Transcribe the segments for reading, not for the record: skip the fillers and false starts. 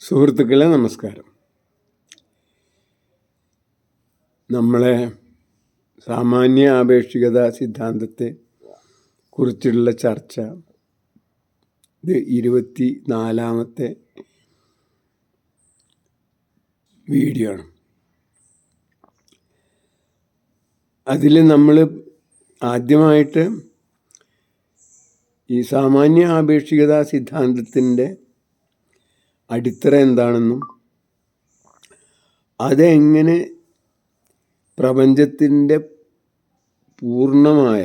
സുഹൃത്തുക്കളെ നമസ്കാരം. നമ്മളെ സാമാന്യ ആപേക്ഷികത സിദ്ധാന്തത്തെ കുറിച്ചുള്ള ചർച്ച ഇത് 24ാമത്തെ വീഡിയോ ആണ്. അതിൽ നമ്മൾ ആദ്യമായിട്ട് ഈ സാമാന്യ ആപേക്ഷികത സിദ്ധാന്തത്തിൻ്റെ അടിത്തറ എന്താണെന്നും അതെങ്ങനെ പ്രപഞ്ചത്തിൻ്റെ പൂർണ്ണമായ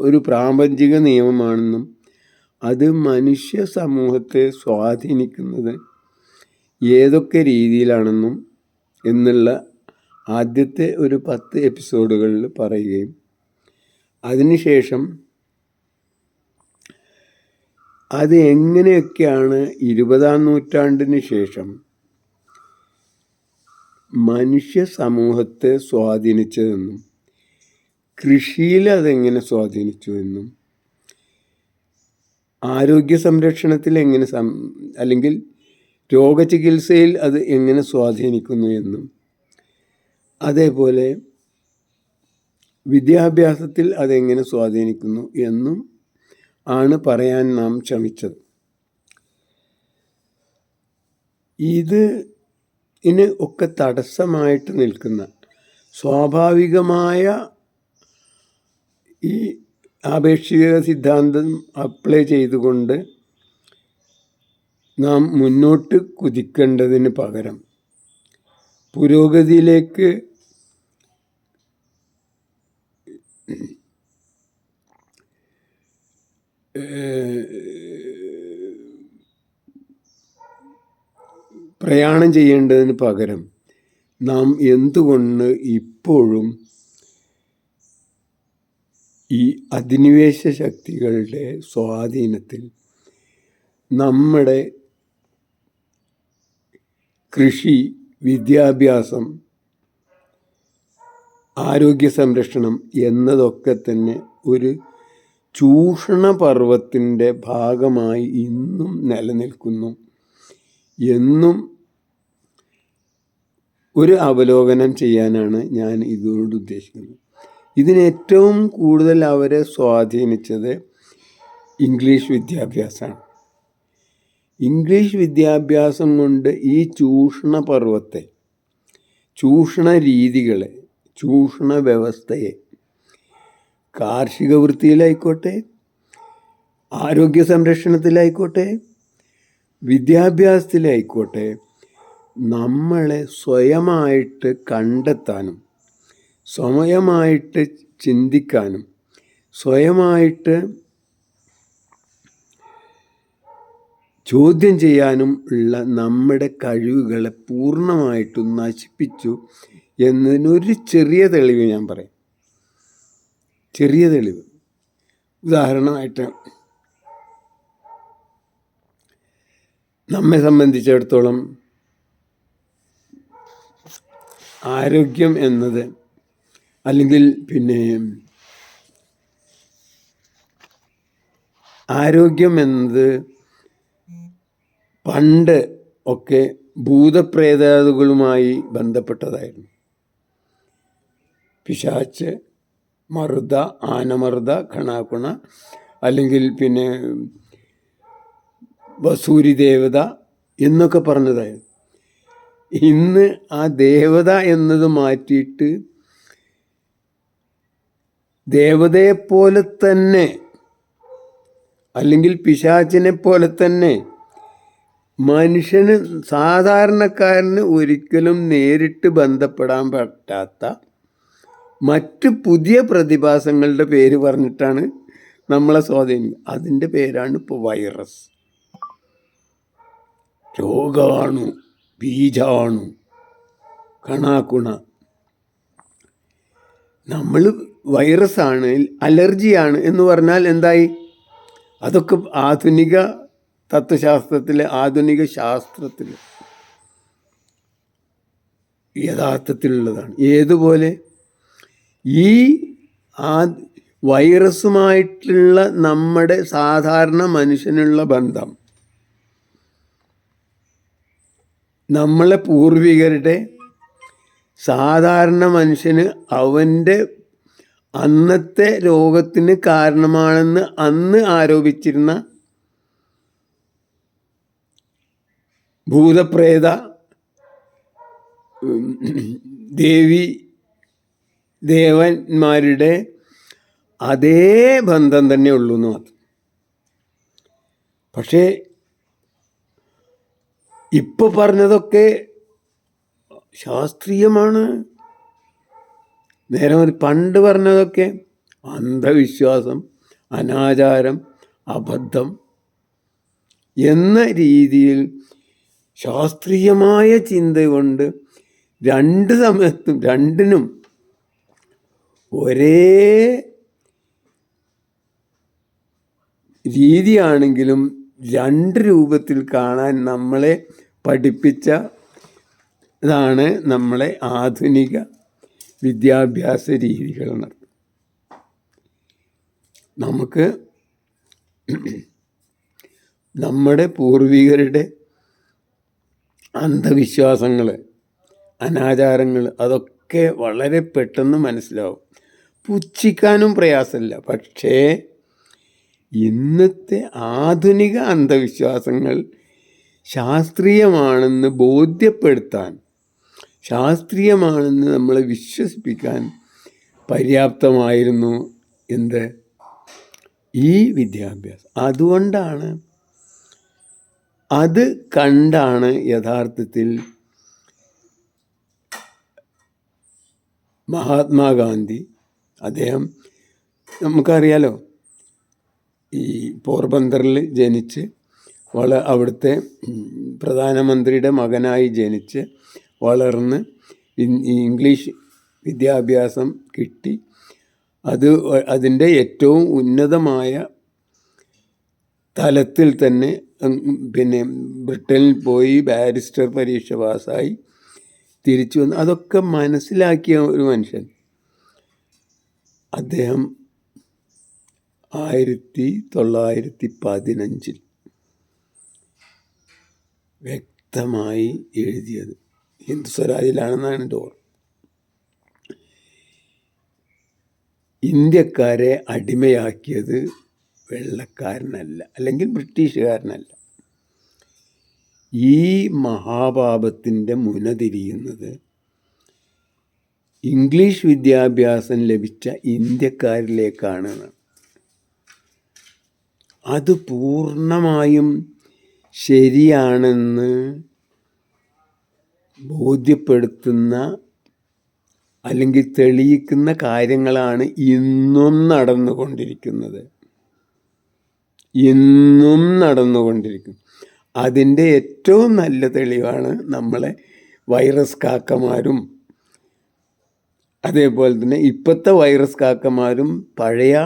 ഒരു പ്രാപഞ്ചിക നിയമമാണെന്നും അത് മനുഷ്യ സമൂഹത്തെ സ്വാധീനിക്കുന്നത് ഏതൊക്കെ രീതിയിലാണെന്നും എന്നുള്ള ആദ്യത്തെ ഒരു 10 എപ്പിസോഡുകളിൽ പറയുകയും അതിനുശേഷം അത് എങ്ങനെയൊക്കെയാണ് 20ാം നൂറ്റാണ്ടിന് ശേഷം മനുഷ്യ സമൂഹത്തെ സ്വാധീനിച്ചതെന്നും കൃഷിയിൽ അതെങ്ങനെ സ്വാധീനിച്ചു എന്നും ആരോഗ്യ സംരക്ഷണത്തിൽ എങ്ങനെ അല്ലെങ്കിൽ രോഗചികിത്സയിൽ അത് എങ്ങനെ സ്വാധീനിക്കുന്നു എന്നും അതേപോലെ വിദ്യാഭ്യാസത്തിൽ അതെങ്ങനെ സ്വാധീനിക്കുന്നു എന്നും ആണ് പറയാൻ നാം ശ്രമിച്ചത്. ഇതിന് ഒക്കെ തടസ്സമായിട്ട് നിൽക്കുന്ന സ്വാഭാവികമായ ഈ ആപേക്ഷിക സിദ്ധാന്തം അപ്ലൈ ചെയ്തുകൊണ്ട് നാം മുന്നോട്ട് കുതിക്കേണ്ടതിന് പകരം പുരോഗതിയിലേക്ക് പ്രയാണം ചെയ്യേണ്ടതിന് പകരം നാം എന്തുകൊണ്ട് ഇപ്പോഴും ഈ അധിനിവേശ ശക്തികളുടെ സ്വാധീനത്തിൽ നമ്മുടെ കൃഷി, വിദ്യാഭ്യാസം, ആരോഗ്യ സംരക്ഷണം എന്നതൊക്കെ തന്നെ ഒരു ചൂഷണ പർവ്വത്തിൻ്റെ ഭാഗമായി ഇന്നും നിലനിൽക്കുന്നു എന്നും ഒരു അവലോകനം ചെയ്യാനാണ് ഞാൻ ഇതോട് ഉദ്ദേശിക്കുന്നത്. ഇതിനേറ്റവും കൂടുതൽ അവരെ സ്വാധീനിച്ചത് ഇംഗ്ലീഷ് വിദ്യാഭ്യാസമാണ്. ഇംഗ്ലീഷ് വിദ്യാഭ്യാസം കൊണ്ട് ഈ ചൂഷണ പർവ്വത്തെ, ചൂഷണ രീതികളെ, ചൂഷണ വ്യവസ്ഥയെ കാർഷിക വൃത്തിയിലായിക്കോട്ടെ, ആരോഗ്യ സംരക്ഷണത്തിലായിക്കോട്ടെ, വിദ്യാഭ്യാസത്തിലായിക്കോട്ടെ നമ്മളെ സ്വയമായിട്ട് കണ്ടെത്താനും സ്വയമായിട്ട് ചിന്തിക്കാനും സ്വയമായിട്ട് ചോദ്യം ചെയ്യാനും ഉള്ള നമ്മുടെ കഴിവുകളെ പൂർണ്ണമായിട്ടും നശിപ്പിച്ചു എന്നതിനൊരു ചെറിയ തെളിവ് ഞാൻ പറയാം. ചെറിയ തെളിവ്. ഉദാഹരണമായിട്ട് നമ്മെ സംബന്ധിച്ചിടത്തോളം ആരോഗ്യം എന്നത്, അല്ലെങ്കിൽ ആരോഗ്യം എന്നത് പണ്ട് ഒക്കെ ഭൂതപ്രേതാദികളുമായി ബന്ധപ്പെട്ടതായിരുന്നു. പിശാച്ച്, മറുത, ആനമറുത, ഖണാകുണ, അല്ലെങ്കിൽ വസൂരി ദേവത എന്നൊക്കെ പറഞ്ഞതായിരുന്നു. ഇന്ന് ആ ദേവത എന്നത് മാറ്റിയിട്ട് ദേവതയെപ്പോലെ തന്നെ, അല്ലെങ്കിൽ പിശാചിനെ പോലെ തന്നെ മനുഷ്യന്, സാധാരണക്കാരന് ഒരിക്കലും നേരിട്ട് ബന്ധപ്പെടാൻ പറ്റാത്ത മറ്റ് പുതിയ പ്രതിഭാസങ്ങളുടെ പേര് പറഞ്ഞിട്ടാണ് നമ്മളെ സ്വാധീനിക്കുക. അതിൻ്റെ പേരാണ് ഇപ്പോൾ വൈറസ്, രോഗാണു, ബീജാണു, കണാകുണ. നമ്മൾ വൈറസാണ്, അലർജിയാണ് എന്ന് പറഞ്ഞാൽ എന്തായി? അതൊക്കെ ആധുനിക തത്വശാസ്ത്രത്തിൽ, ആധുനിക ശാസ്ത്രത്തിൽ യഥാർത്ഥത്തിലുള്ളതാണ്. ഏതുപോലെ ഈ വൈറസുമായിട്ടുള്ള നമ്മുടെ സാധാരണ മനുഷ്യനുള്ള ബന്ധം നമ്മളെ പൂർവികരുടെ സാധാരണ മനുഷ്യന് അവൻ്റെ അന്നത്തെ രോഗത്തിന് കാരണമാണെന്ന് അന്ന് ആരോപിച്ചിരുന്ന ഭൂതപ്രേത ദേവന്മാരുടെ അതേ ബന്ധം തന്നെ ഉള്ളൂ എന്ന് മാത്രം. പക്ഷേ ഇപ്പോൾ പറഞ്ഞതൊക്കെ ശാസ്ത്രീയമാണ്. നേരെ പണ്ട് പറഞ്ഞതൊക്കെ അന്ധവിശ്വാസം, അനാചാരം, അബദ്ധം എന്ന രീതിയിൽ ശാസ്ത്രീയമായ ചിന്ത കൊണ്ട് രണ്ട് സമയത്തും രണ്ടിനും ഒരേ രീതിയാണെങ്കിലും രണ്ട് രൂപത്തിൽ കാണാൻ നമ്മളെ പഠിപ്പിച്ചതാണ് നമ്മളെ ആധുനിക വിദ്യാഭ്യാസ രീതികൾ. നമുക്ക് നമ്മുടെ പൂർവികരുടെ അന്ധവിശ്വാസങ്ങൾ, അനാചാരങ്ങൾ അതൊക്കെ വളരെ പെട്ടെന്ന് മനസ്സിലാവും, പുച്ഛിക്കാനും പ്രയാസമില്ല. പക്ഷേ ഇന്നത്തെ ആധുനിക അന്ധവിശ്വാസങ്ങൾ ശാസ്ത്രീയമാണെന്ന് ബോധ്യപ്പെടുത്താൻ, ശാസ്ത്രീയമാണെന്ന് നമ്മളെ വിശ്വസിപ്പിക്കാൻ പര്യാപ്തമായിരുന്നു ഈ വിദ്യാഭ്യാസം. അതുകൊണ്ടാണ്, അത് കണ്ടാണ് യഥാർത്ഥത്തിൽ മഹാത്മാഗാന്ധി, അദ്ദേഹം നമുക്കറിയാലോ, ഈ പോർബന്തറിൽ ജനിച്ച് അവിടുത്തെ പ്രധാനമന്ത്രിയുടെ മകനായി ജനിച്ച് വളർന്ന് ഇംഗ്ലീഷ് വിദ്യാഭ്യാസം കിട്ടി. അതിൻ്റെ ഏറ്റവും ഉന്നതമായ തലത്തിൽ തന്നെ പിന്നെ ബ്രിട്ടനിൽ പോയി ബാരിസ്റ്റർ പരീക്ഷ പാസ്സായി തിരിച്ചു വന്ന് അതൊക്കെ മനസ്സിലാക്കിയ ഒരു മനുഷ്യൻ. അദ്ദേഹം 1915 വ്യക്തമായി എഴുതിയത് ഹിന്ദു സ്വരാജിലാണെന്നാണ് എൻ്റെ ഓർമ്മ. ഇന്ത്യക്കാരെ അടിമയാക്കിയത് വെള്ളക്കാരനല്ല, അല്ലെങ്കിൽ ബ്രിട്ടീഷുകാരനല്ല. ഈ മഹാപാപത്തിൻ്റെ മുനതിരിയുന്നത് ഇംഗ്ലീഷ് വിദ്യാഭ്യാസം ലഭിച്ച ഇന്ത്യക്കാരിലേക്കാണ്. അത് പൂർണ്ണമായും ശരിയാണെന്ന് ബോധ്യപ്പെടുത്തുന്ന അല്ലെങ്കിൽ തെളിയിക്കുന്ന കാര്യങ്ങളാണ് ഇന്നും നടന്നുകൊണ്ടിരിക്കുന്നത്. അതിൻ്റെ ഏറ്റവും നല്ല തെളിവാണ് നമ്മളെ വൈറസ് കാക്കമാരും, അതേപോലെ തന്നെ ഇപ്പോഴത്തെ വൈറസ് കാക്കമാരും പഴയ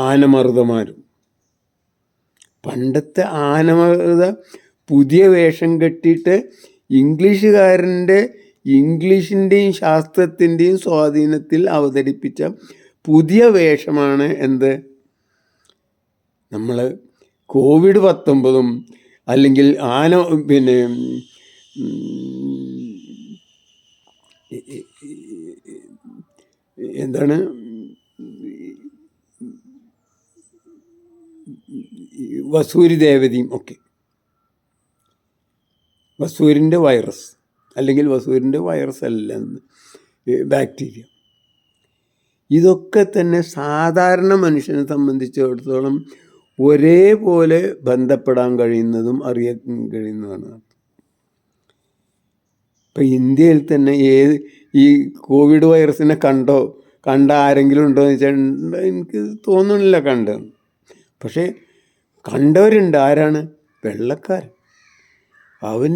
ആനമർദ്ദമാരും. പണ്ടത്തെ ആനമർദ്ദ പുതിയ വേഷം കെട്ടിയിട്ട് ഇംഗ്ലീഷിൻ്റെയും ശാസ്ത്രത്തിൻ്റെയും സ്വാധീനത്തിൽ അവതരിപ്പിച്ച പുതിയ വേഷമാണ് നമ്മൾ COVID-19 അല്ലെങ്കിൽ എന്താണ് വസൂരി ദേവതയും ഒക്കെ, വസൂരിൻ്റെ വൈറസ് അല്ലെങ്കിൽ വസൂരിൻ്റെ വൈറസ് അല്ല, ബാക്ടീരിയ. ഇതൊക്കെ തന്നെ സാധാരണ മനുഷ്യനെ സംബന്ധിച്ചിടത്തോളം ഒരേപോലെ ബന്ധപ്പെടാൻ കഴിയുന്നതും അറിയാൻ കഴിയുന്നതാണ്. ഇപ്പം ഇന്ത്യയിൽ തന്നെ ഈ കോവിഡ് വൈറസിനെ കണ്ട ആരെങ്കിലും ഉണ്ടോ എന്ന് വെച്ചാൽ എനിക്ക് തോന്നുന്നില്ല കണ്ടെന്ന്. പക്ഷേ കണ്ടവരുണ്ട്. ആരാണ്? വെള്ളക്കാരൻ. അവൻ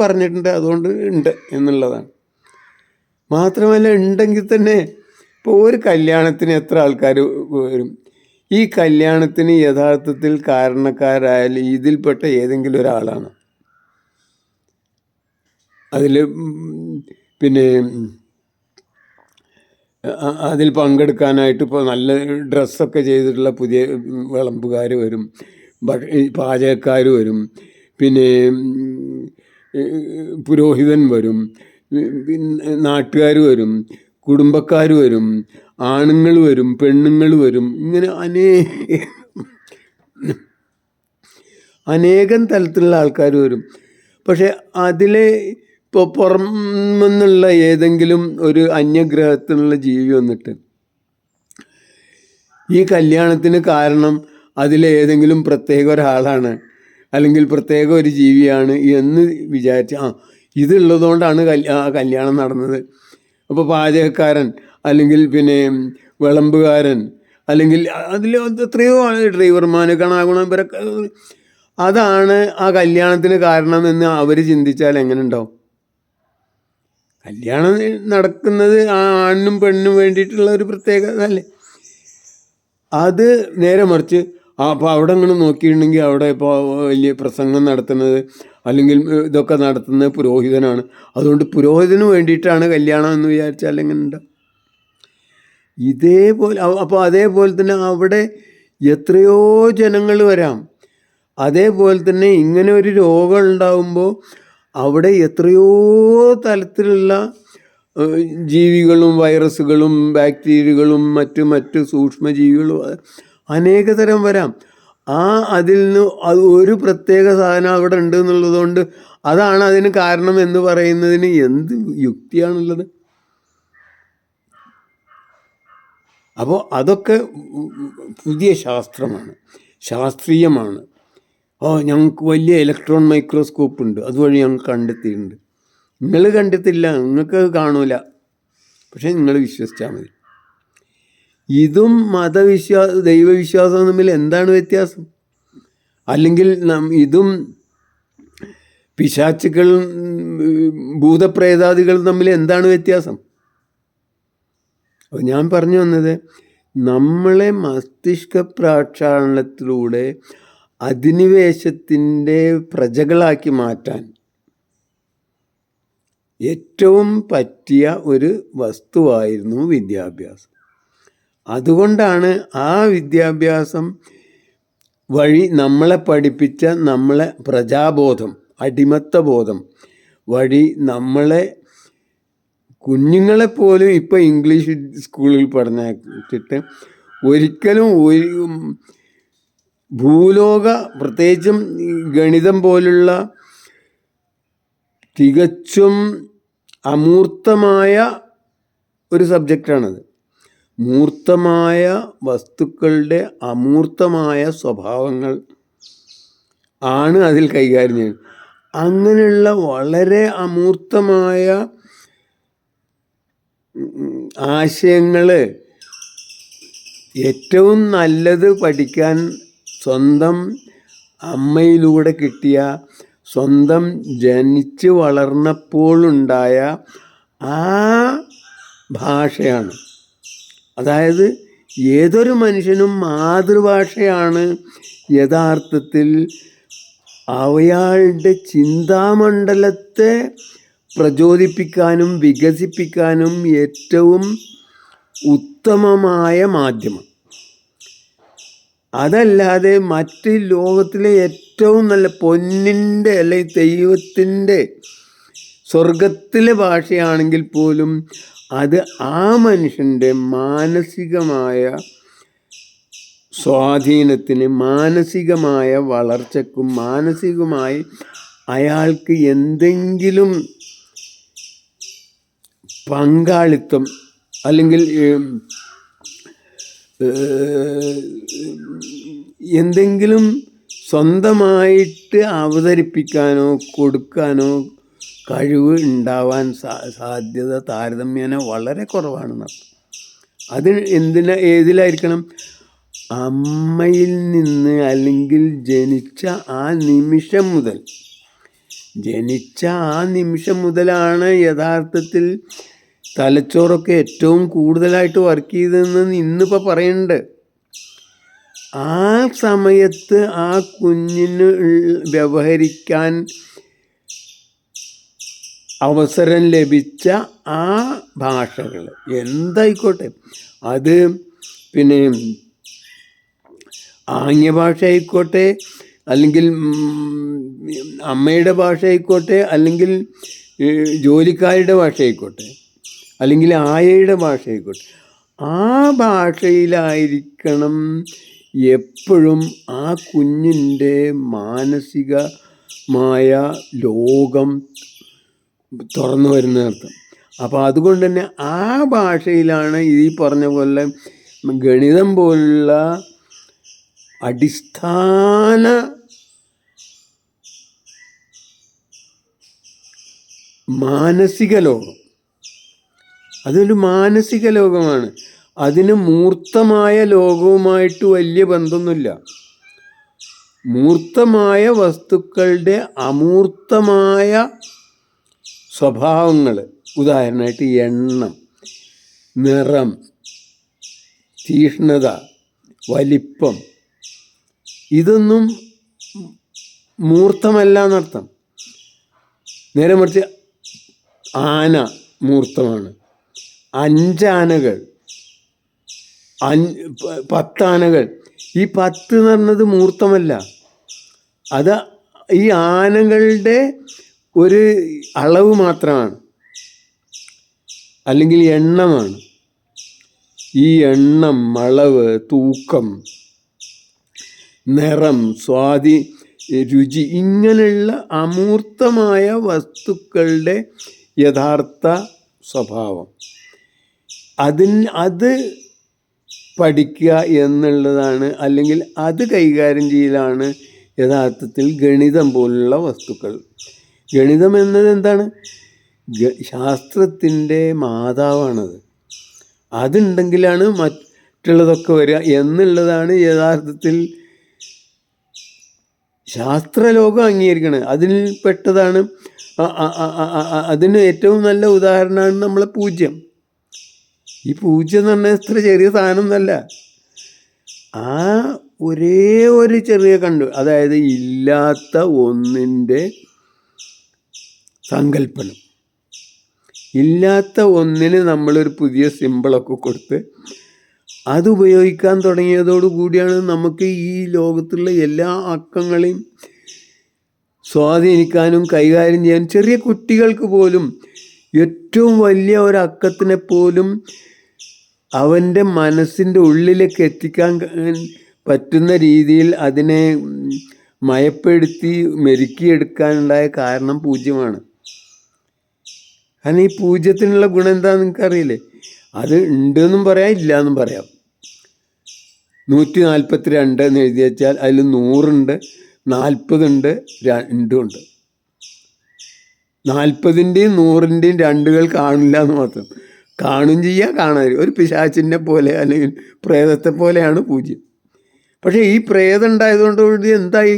പറഞ്ഞിട്ടുണ്ട്, അതുകൊണ്ട് ഉണ്ട് എന്നുള്ളതാണ്. മാത്രമല്ല, ഉണ്ടെങ്കിൽ തന്നെ ഇപ്പോൾ ഒരു കല്യാണത്തിന് എത്ര ആൾക്കാർ വരും? ഈ കല്യാണത്തിന് യഥാർത്ഥത്തിൽ കാരണക്കാരായാൽ ഇതിൽപ്പെട്ട ഏതെങ്കിലും ഒരാളാണ്. അതിൽ പങ്കെടുക്കാനായിട്ട് ഇപ്പോൾ നല്ല ഡ്രസ്സൊക്കെ ചെയ്തിട്ടുള്ള പുതിയ വിളമ്പുകാർ വരും, പാചകക്കാർ വരും, പിന്നെ പുരോഹിതൻ വരും, പിന്നെ നാട്ടുകാർ വരും, കുടുംബക്കാർ വരും, ആണുങ്ങൾ വരും, പെണ്ണുങ്ങൾ വരും. ഇങ്ങനെ അനേകം തലത്തിലുള്ള ആൾക്കാർ വരും. പക്ഷെ അതിലെ ഇപ്പോൾ പുറമെന്നുള്ള ഏതെങ്കിലും ഒരു അന്യഗ്രഹത്തിലുള്ള ജീവി വന്നിട്ട് ഈ കല്യാണത്തിന് കാരണം അതിലേതെങ്കിലും പ്രത്യേക ഒരാളാണ്, അല്ലെങ്കിൽ പ്രത്യേക ഒരു ജീവിയാണ് എന്ന് വിചാരിച്ച് ഇതുള്ളതുകൊണ്ടാണ് കല്യാണം നടന്നത്. അപ്പോൾ പാചകക്കാരൻ, അല്ലെങ്കിൽ പിന്നെ വിളമ്പുകാരൻ, അല്ലെങ്കിൽ അതിൽ എത്രയോ ഡ്രൈവർമാർ കാണാഗുണം ഇവരൊക്കെ അതാണ് ആ കല്യാണത്തിന് കാരണമെന്ന് അവർ ചിന്തിച്ചാൽ എങ്ങനെ ഉണ്ടാവും? കല്യാണം നടക്കുന്നത് ആണിനും പെണ്ണിനും വേണ്ടിയിട്ടുള്ള ഒരു പ്രത്യേകത അല്ലേ. അത് നേരെ മറിച്ച് അപ്പോൾ അവിടെ അങ്ങനെ നോക്കിയിട്ടുണ്ടെങ്കിൽ അവിടെ ഇപ്പോൾ വലിയ പ്രസംഗം നടത്തുന്നത് അല്ലെങ്കിൽ ഇതൊക്കെ നടത്തുന്നത് പുരോഹിതനാണ്. അതുകൊണ്ട് പുരോഹിതന് വേണ്ടിയിട്ടാണ് കല്യാണം എന്ന് വിചാരിച്ചാൽ എങ്ങനെ ഉണ്ടാവും? ഇതേപോലെ അപ്പോൾ അതേപോലെ തന്നെ അവിടെ എത്രയോ ജനങ്ങൾ വരാം. അതേപോലെ തന്നെ ഇങ്ങനെ ഒരു രോഗം ഉണ്ടാകുമ്പോൾ അവിടെ എത്രയോ തലത്തിലുള്ള ജീവികളും വൈറസുകളും ബാക്ടീരിയകളും മറ്റു സൂക്ഷ്മജീവികളും അനേക തരം വരാം. അതിൽ നിന്ന് ഒരു പ്രത്യേക സാധനം അവിടെ ഉണ്ട് എന്നുള്ളതുകൊണ്ട് അതാണ് അതിന് കാരണം എന്ന് പറയുന്നതിന് എന്ത് യുക്തിയാണുള്ളത്? അപ്പോൾ അതൊക്കെ പുതിയ ശാസ്ത്രമാണ്, ശാസ്ത്രീയമാണ്. ഞങ്ങൾക്ക് വലിയ ഇലക്ട്രോൺ മൈക്രോസ്കോപ്പ് ഉണ്ട്, അതുവഴി ഞങ്ങൾ കണ്ടെത്തിയിട്ടുണ്ട്. നിങ്ങൾ കണ്ടെത്തില്ല, നിങ്ങൾക്ക് കാണൂല, പക്ഷെ നിങ്ങൾ വിശ്വസിച്ചാൽ മതി. ഇതും ദൈവവിശ്വാസവും തമ്മിൽ എന്താണ് വ്യത്യാസം? അല്ലെങ്കിൽ ഇതും പിശാചുക്കളും ഭൂതപ്രേതാദികളും തമ്മിൽ എന്താണ് വ്യത്യാസം? അപ്പോൾ ഞാൻ പറഞ്ഞു വന്നത്, നമ്മളെ മസ്തിഷ്ക പ്രക്ഷാളനത്തിലൂടെ അധിനിവേശത്തിൻ്റെ പ്രജകളാക്കി മാറ്റാൻ ഏറ്റവും പറ്റിയ ഒരു വസ്തുവായിരുന്നു വിദ്യാഭ്യാസം. അതുകൊണ്ടാണ് ആ വിദ്യാഭ്യാസം വഴി നമ്മളെ പഠിപ്പിച്ച നമ്മളെ പ്രജാബോധം, അടിമത്തബോധം വഴി നമ്മളെ കുഞ്ഞുങ്ങളെപ്പോലും ഇപ്പോൾ ഇംഗ്ലീഷ് സ്കൂളിൽ പഠിച്ചിട്ട് ഒരിക്കലും ഭൂലോക, പ്രത്യേകിച്ചും ഗണിതം പോലുള്ള തികച്ചും അമൂർത്തമായ ഒരു സബ്ജക്റ്റാണത്. മൂർത്തമായ വസ്തുക്കളുടെ അമൂർത്തമായ സ്വഭാവങ്ങൾ ആണ് അതിൽ കൈകാര്യം ചെയ്യുന്നത്. അങ്ങനെയുള്ള വളരെ അമൂർത്തമായ ആശയങ്ങൾ ഏറ്റവും നല്ലത് പഠിക്കാൻ സ്വന്തം അമ്മയിലൂടെ കിട്ടിയ, സ്വന്തം ജനിച്ച് വളർന്നപ്പോഴുണ്ടായ ആ ഭാഷയാണ്. അതായത് ഏതൊരു മനുഷ്യനും മാതൃഭാഷയാണ് യഥാർത്ഥത്തിൽ അയാളുടെ ചിന്താമണ്ഡലത്തെ പ്രചോദിപ്പിക്കാനും വികസിപ്പിക്കാനും ഏറ്റവും ഉത്തമമായ മാധ്യമം. അതല്ലാതെ മറ്റ് ലോകത്തിലെ ഏറ്റവും നല്ല പൊന്നിൻ്റെ അല്ലെങ്കിൽ ദൈവത്തിൻ്റെ സ്വർഗത്തിലെ ഭാഷയാണെങ്കിൽ പോലും അത് ആ മനുഷ്യൻ്റെ മാനസികമായ സ്വാധീനത്തിന്, മാനസികമായ വളർച്ചയ്ക്കും, മാനസികമായി അയാൾക്ക് എന്തെങ്കിലും പങ്കാളിത്തം അല്ലെങ്കിൽ എന്തെങ്കിലും സ്വന്തമായിട്ട് അവതരിപ്പിക്കാനോ കൊടുക്കാനോ കഴിവ് ഉണ്ടാവാൻ സാധ്യത താരതമ്യേന വളരെ കുറവാണെന്നർത്ഥം. അത് ഏതിലായിരിക്കണം? അമ്മയിൽ നിന്ന്, അല്ലെങ്കിൽ ജനിച്ച ആ നിമിഷം മുതലാണ് യഥാർത്ഥത്തിൽ തലച്ചോറൊക്കെ ഏറ്റവും കൂടുതലായിട്ട് വർക്ക് ചെയ്തതെന്ന് ഇന്നിപ്പോൾ പറയുന്നുണ്ട്. ആ സമയത്ത് ആ കുഞ്ഞിന് വ്യവഹരിക്കാൻ അവസരം ലഭിച്ച ആ ഭാഷകൾ എന്തായിക്കോട്ടെ, അത് പിന്നെ ആംഗ്യഭാഷ ആയിക്കോട്ടെ, അല്ലെങ്കിൽ അമ്മയുടെ ഭാഷ ആയിക്കോട്ടെ, അല്ലെങ്കിൽ ജോലിക്കാരുടെ ഭാഷ ആയിക്കോട്ടെ, അല്ലെങ്കിൽ ആയയുടെ ഭാഷ ആയിക്കോട്ടെ, ആ ഭാഷയിലായിരിക്കണം എപ്പോഴും ആ കുഞ്ഞിൻ്റെ മാനസികമായ ലോകം തുറന്നു വരുന്നർത്ഥം. അപ്പോൾ അതുകൊണ്ട് തന്നെ ആ ഭാഷയിലാണ് ഈ പറഞ്ഞ പോലെ ഗണിതം പോലുള്ള അടിസ്ഥാന മാനസിക ലോകം, അതൊരു മാനസിക ലോകമാണ്. അതിന് മൂർത്തമായ ലോകവുമായിട്ട് വലിയ ബന്ധമൊന്നുമില്ല. മൂർത്തമായ വസ്തുക്കളുടെ അമൂർത്തമായ സ്വഭാവങ്ങൾ, ഉദാഹരണമായിട്ട് എണ്ണം, നിറം, തീക്ഷ്ണത, വലിപ്പം, ഇതൊന്നും മൂർത്തമല്ല എന്നർത്ഥം. നേരെ മറിച്ച് ആന മൂർത്തമാണ്. 5 ആനകൾ, 10 ആനകൾ, ഈ 10 എന്ന് പറഞ്ഞത് മൂർത്തമല്ല. അത് ഈ ആനകളുടെ ഒരു അളവ് മാത്രമാണ്, അല്ലെങ്കിൽ എണ്ണമാണ്. ഈ എണ്ണം, അളവ്, തൂക്കം, നിറം, രുചി, ഇങ്ങനെയുള്ള അമൂർത്തമായ വസ്തുക്കളുടെ യഥാർത്ഥ സ്വഭാവം, അത് പഠിക്കുക എന്നുള്ളതാണ്, അല്ലെങ്കിൽ അത് കൈകാര്യം ചെയ്യലാണ് യഥാർത്ഥത്തിൽ ഗണിതം പോലുള്ള വസ്തുക്കൾ. ഗണിതം എന്നത് എന്താണ്? ശാസ്ത്രത്തിൻ്റെ മാതാവാണത്. അതുണ്ടെങ്കിലാണ് മറ്റുള്ളതൊക്കെ വരിക എന്നുള്ളതാണ് യഥാർത്ഥത്തിൽ ശാസ്ത്രലോകം അംഗീകരിക്കുന്നത്. അതിൽ പെട്ടതാണ്. അതിന് ഏറ്റവും നല്ല ഉദാഹരണമാണ് നമ്മളെ പൂജ്യം. ഈ പൂജ്യം എന്ന് പറഞ്ഞാൽ ഇത്ര ചെറിയ സാധനം എന്നല്ല. ആ ഒരേ ഒരു ചെറിയ അതായത് ഇല്ലാത്ത ഒന്നിൻ്റെ സങ്കല്പനം. ഇല്ലാത്ത ഒന്നിന് നമ്മളൊരു പുതിയ സിമ്പിളൊക്കെ കൊടുത്ത് അത് ഉപയോഗിക്കാൻ തുടങ്ങിയതോടുകൂടിയാണ് നമുക്ക് ഈ ലോകത്തുള്ള എല്ലാ അക്കങ്ങളെയും സ്വാധീനിക്കാനും കൈകാര്യം ചെയ്യാൻ, ചെറിയ കുട്ടികൾക്ക് പോലും ഏറ്റവും വലിയ ഒരക്കത്തിനെ പോലും അവൻ്റെ മനസ്സിൻ്റെ ഉള്ളിലേക്ക് എത്തിക്കാൻ പറ്റുന്ന രീതിയിൽ അതിനെ മയപ്പെടുത്തി മെരുക്കിയെടുക്കാനുണ്ടായ കാരണം പൂജ്യമാണ്. കാരണം ഈ പൂജ്യത്തിനുള്ള ഗുണം എന്താണെന്ന് നിങ്ങൾക്കറിയില്ലേ? അത് ഉണ്ടെന്നും പറയാം, ഇല്ല എന്നും പറയാം. 142 എന്ന് എഴുതി വെച്ചാൽ അതിൽ 100 ഉണ്ട്, 40 ഉണ്ട്, 2 ഉണ്ട്. 40ൻ്റെയും 100ൻ്റെയും 2കൾ കാണില്ല എന്ന് മാത്രം. കാണും ചെയ്യുക, കാണാൻ ഒരു പിശാചിനെ പോലെ അല്ലെങ്കിൽ പ്രേതത്തെ പോലെയാണ് പൂജ്യം. പക്ഷേ ഈ പ്രേതം ഉണ്ടായതുകൊണ്ട് എന്തായി?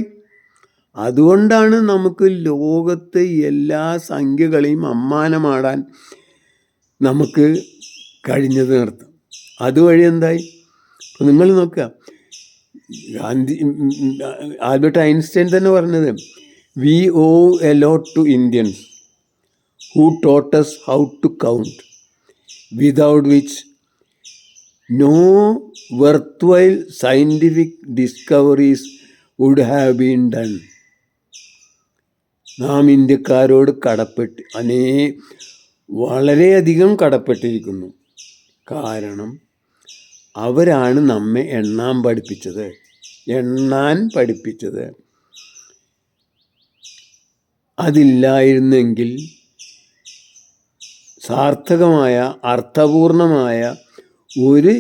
അതുകൊണ്ടാണ് നമുക്ക് ലോകത്തെ എല്ലാ സംഖ്യകളെയും അമ്മാനമാടാൻ നമുക്ക് കഴിഞ്ഞത് നടത്താം. അതുവഴി എന്തായി? നിങ്ങൾ നോക്കുക, ആൽബർട്ട് ഐൻസ്റ്റൈൻ തന്നെ പറഞ്ഞത്, we owe a lot to Indians who taught us how to count, without which no worthwhile scientific discoveries would have been done. നാം ഇന്ത്യക്കാരോട് വളരെയധികം കടപ്പെട്ടിരിക്കുന്നു. കാരണം അവരാണ് നമ്മെ എണ്ണാൻ പഠിപ്പിച്ചത്. അതില്ലായിരുന്നെങ്കിൽ സാർത്ഥകമായ അർത്ഥപൂർണമായ ഒരു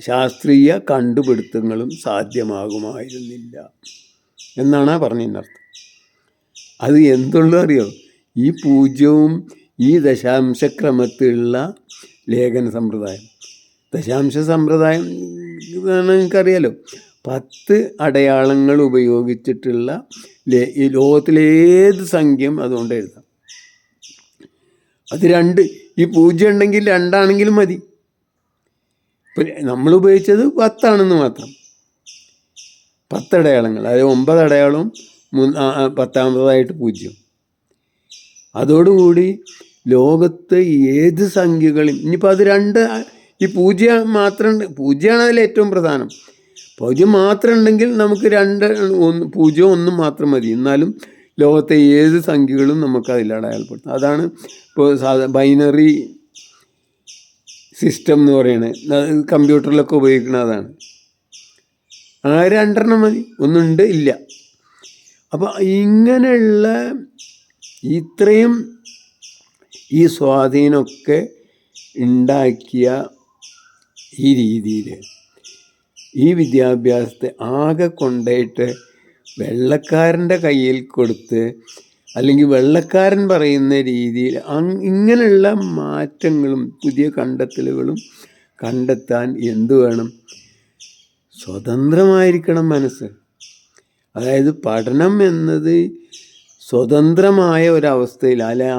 ശാസ്ത്രീയ കണ്ടുപിടുത്തങ്ങളും സാധ്യമാകുമായിരുന്നില്ല എന്നാണ് പറഞ്ഞതിനർത്ഥം. അത് എന്തുള്ളൂ അറിയോ? ഈ പൂജ്യവും ഈ ദശാംശക്രമത്തിലുള്ള ലേഖന സമ്പ്രദായം. ദശാംശ സമ്പ്രദായം നിങ്ങൾക്കറിയാലോ, 10 അടയാളങ്ങൾ ഉപയോഗിച്ചിട്ടുള്ള ഈ ലോകത്തിലേത് സംഖ്യയും അതുകൊണ്ട് എഴുതാം. അത് 2, ഈ 0 ഉണ്ടെങ്കിൽ 2 ആണെങ്കിലും മതി. ഇപ്പം നമ്മൾ ഉപയോഗിച്ചത് 10 ആണെന്ന് മാത്രം. 10 അടയാളങ്ങൾ, അതായത് 9 അടയാളവും 10ാമതായിട്ട് 0. അതോടുകൂടി ലോകത്ത് ഏത് സംഖ്യകളും, ഇനിയിപ്പോൾ അത് 2, ഈ 0 മാത്രം, 0ആണ് അതിൽ ഏറ്റവും പ്രധാനം. പൂജ്യം മാത്രം ഉണ്ടെങ്കിൽ നമുക്ക് 2, 1, 0, 1 മാത്രം മതി. എന്നാലും ലോകത്തെ ഏത് സംഖ്യകളും നമുക്ക് അതിൽ അടയാളപ്പെടുത്താം. അതാണ് ഇപ്പോൾ ബൈനറി സിസ്റ്റം എന്ന് പറയുന്നത്. കമ്പ്യൂട്ടറിലൊക്കെ ഉപയോഗിക്കുന്നത് അതാണ്. ആ 2 മതി, ഒന്നുണ്ട് ഇല്ല. അപ്പോൾ ഇങ്ങനെയുള്ള ഇത്രയും ഈ സ്വാധീനമൊക്കെ ഉണ്ടാക്കിയ ഈ രീതിയിൽ ഈ വിദ്യാഭ്യാസത്തെ ആകെ കൊണ്ടുപോയിട്ട് വെള്ളക്കാരൻ്റെ കയ്യിൽ കൊടുത്ത്, അല്ലെങ്കിൽ വെള്ളക്കാരൻ പറയുന്ന രീതിയിൽ ഇങ്ങനെയുള്ള മാറ്റങ്ങളും പുതിയ കണ്ടെത്തലുകളും കണ്ടെത്താൻ എന്തു വേണം? സ്വതന്ത്രമായിരിക്കണം മനസ്സ്. അതായത് പഠനം എന്നത് സ്വതന്ത്രമായ ഒരവസ്ഥയിൽ, അല്ലെ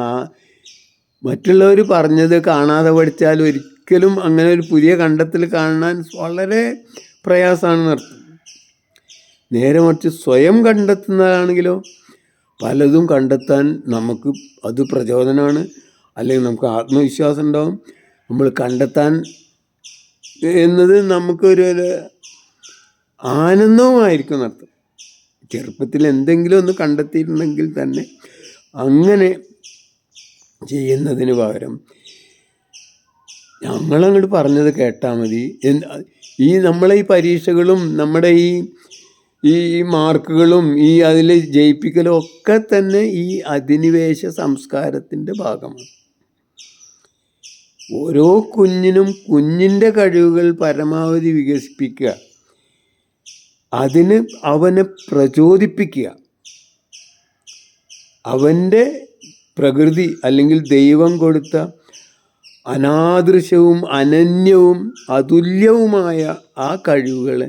മറ്റുള്ളവർ പറഞ്ഞത് കാണാതെ പഠിച്ചാൽ ഒരിക്കലും അങ്ങനെ ഒരു പുതിയ കണ്ടെത്തൽ കാണാൻ വളരെ പ്രയാസമാണെന്ന് അർത്ഥം. നേരെ മറിച്ച് സ്വയം കണ്ടെത്തുന്നതാണെങ്കിലോ പലതും കണ്ടെത്താൻ നമുക്ക് അത് പ്രചോദനമാണ്, അല്ലെങ്കിൽ നമുക്ക് ആത്മവിശ്വാസം ഉണ്ടാവും. നമ്മൾ കണ്ടെത്താൻ എന്നത് നമുക്കൊരു ആനന്ദവുമായിരിക്കും എന്നർത്ഥം. ചെറുപ്പത്തിൽ എന്തെങ്കിലും ഒന്ന് കണ്ടെത്തിയിട്ടുണ്ടെങ്കിൽ തന്നെ അങ്ങനെ ചെയ്യുന്നതിന് പകരം ഞങ്ങളങ്ങോട്ട് പറഞ്ഞത് കേട്ടാൽ മതി. ഈ നമ്മളെ ഈ പരീക്ഷകളും നമ്മുടെ ഈ മാർക്കുകളും അതിൽ ജയിപ്പിക്കലും ഒക്കെ തന്നെ ഈ അധിനിവേശ സംസ്കാരത്തിൻ്റെ ഭാഗമാണ്. ഓരോ കുഞ്ഞിനും കുഞ്ഞിൻ്റെ കഴിവുകൾ പരമാവധി വികസിപ്പിക്കുക, അതിന് അവനെ പ്രചോദിപ്പിക്കുക. അവൻ്റെ പ്രകൃതി അല്ലെങ്കിൽ ദൈവം കൊടുത്ത അനാദൃശവും അനന്യവും അതുല്യവുമായ ആ കഴിവുകളെ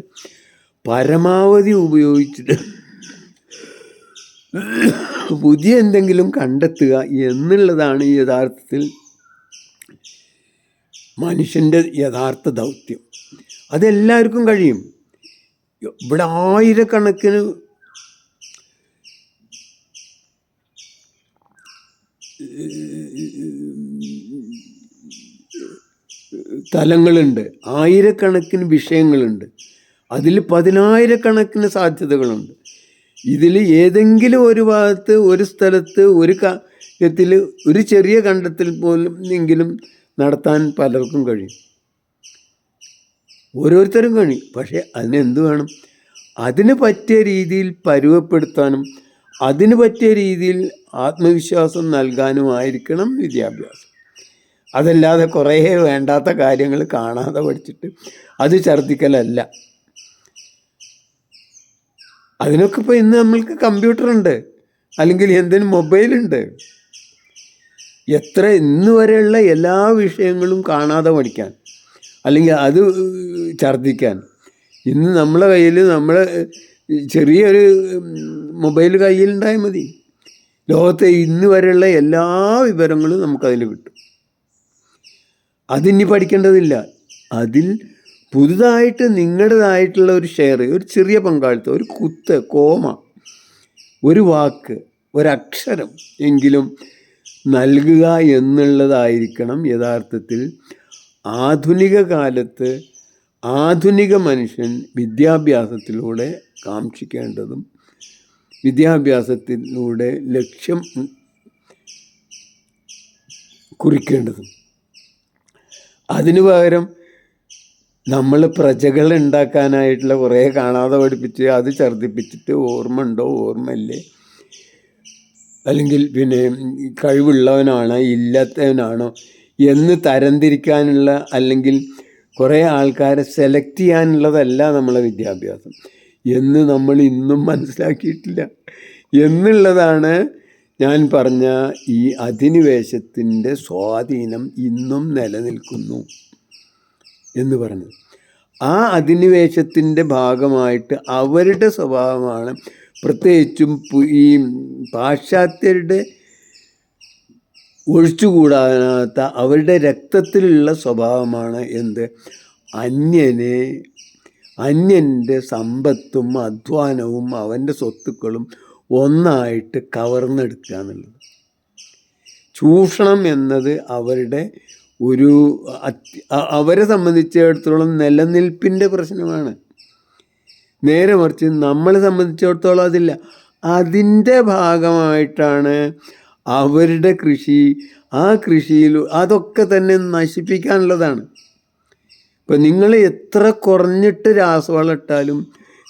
പരമാവധി ഉപയോഗിച്ചിട്ട് പുതിയ എന്തെങ്കിലും കണ്ടെത്തുക എന്നുള്ളതാണ് യഥാർത്ഥത്തിൽ മനുഷ്യൻ്റെ യഥാർത്ഥ ദൗത്യം. അതെല്ലാവർക്കും കഴിയും. ഇവിടെ ആയിരക്കണക്കിന് തലങ്ങളുണ്ട്, ആയിരക്കണക്കിന് വിഷയങ്ങളുണ്ട്, അതിൽ 10,000-കണക്കിന് സാധ്യതകളുണ്ട്. ഇതിൽ ഏതെങ്കിലും ഒരു ഭാഗത്ത്, ഒരു സ്ഥലത്ത്, ഒരു കാര്യത്തിൽ ഒരു ചെറിയ കണ്ടെത്തൽ പോലും എങ്കിലും നടത്താൻ പലർക്കും കഴിയും, ഓരോരുത്തരും കഴിയും. പക്ഷേ അതിനെന്ത് വേണം? അതിന് പറ്റിയ രീതിയിൽ പരുവപ്പെടുത്താനും അതിന് പറ്റിയ രീതിയിൽ ആത്മവിശ്വാസം നൽകാനുമായിരിക്കണം വിദ്യാഭ്യാസം. അതല്ലാതെ കുറേ വേണ്ടാത്ത കാര്യങ്ങൾ കാണാതെ പഠിച്ചിട്ട് അത് ഛർദ്ദിക്കലല്ല. അതിനൊക്കെ ഇപ്പോൾ ഇന്ന് നമ്മൾക്ക് കമ്പ്യൂട്ടറുണ്ട്, അല്ലെങ്കിൽ എന്തിനും മൊബൈലുണ്ട്. ഇന്ന് വരെയുള്ള എല്ലാ വിഷയങ്ങളും കാണാതെ പഠിക്കാൻ, അല്ലെങ്കിൽ അത് ഛർദ്ദിക്കാൻ ഇന്ന് നമ്മളെ കയ്യിൽ, നമ്മളെ ചെറിയൊരു മൊബൈൽ കയ്യിലുണ്ടായാൽ മതി. ലോകത്തെ ഇന്ന് വരെയുള്ള എല്ലാ വിവരങ്ങളും നമുക്കതിൽ കിട്ടും. അതിനി പഠിക്കേണ്ടതില്ല. അതിൽ പുതുതായിട്ട് നിങ്ങളുടേതായിട്ടുള്ള ഒരു ഷെയർ, ഒരു ചെറിയ പങ്കാളിത്തം, ഒരു കുത്ത്, കോമ, ഒരു വാക്ക്, ഒരക്ഷരം എങ്കിലും നൽകുക എന്നുള്ളതായിരിക്കണം യഥാർത്ഥത്തിൽ ആധുനിക കാലത്ത് ആധുനിക മനുഷ്യൻ വിദ്യാഭ്യാസത്തിലൂടെ കാക്ഷിക്കേണ്ടതും വിദ്യാഭ്യാസത്തിലൂടെ ലക്ഷ്യം കുറിക്കേണ്ടതും. അതിനു പകരം നമ്മൾ പ്രജകൾ ഉണ്ടാക്കാനായിട്ടുള്ള കുറേ കാണാതെ പഠിപ്പിച്ച് അത് ഛർദ്ദിപ്പിച്ചിട്ട് ഓർമ്മ ഉണ്ടോ ഓർമ്മയില്ലേ, അല്ലെങ്കിൽ പിന്നെ കഴിവുള്ളവനാണോ ഇല്ലാത്തവനാണോ എന്ന് തരംതിരിക്കാനുള്ള, അല്ലെങ്കിൽ കുറേ ആൾക്കാരെ സെലക്ട് ചെയ്യാനുള്ളതല്ല നമ്മളെ വിദ്യാഭ്യാസം എന്ന് നമ്മൾ ഇന്നും മനസ്സിലാക്കിയിട്ടില്ല എന്നുള്ളതാണ് ഞാൻ പറഞ്ഞ ഈ അധിനിവേശത്തിൻ്റെ സ്വാധീനം ഇന്നും നിലനിൽക്കുന്നു എന്ന് പറഞ്ഞത്. ആ അധിനിവേശത്തിൻ്റെ ഭാഗമായിട്ട് അവരുടെ സ്വഭാവമാണ്, പ്രത്യേകിച്ചും ഈ പാശ്ചാത്യരുടെ ഒഴിച്ചുകൂടാത്ത അവരുടെ രക്തത്തിലുള്ള സ്വഭാവമാണ് എന്ത്? അന്യൻ്റെ സമ്പത്തും അധ്വാനവും അവൻ്റെ സ്വത്തുക്കളും ഒന്നായിട്ട് കവർന്നെടുക്കുക എന്നുള്ളത്. ചൂഷണം എന്നത് അവരുടെ അവരെ സംബന്ധിച്ചിടത്തോളം നിലനിൽപ്പിൻ്റെ പ്രശ്നമാണ്. നേരെ മറിച്ച് നമ്മളെ സംബന്ധിച്ചിടത്തോളം അതില്ല. അതിൻ്റെ ഭാഗമായിട്ടാണ് അവരുടെ കൃഷി, ആ കൃഷിയിൽ അതൊക്കെ തന്നെ നശിപ്പിക്കാനുള്ളതാണ്. ഇപ്പം നിങ്ങൾ എത്ര കുറഞ്ഞിട്ട് രാസവളം ഇട്ടാലും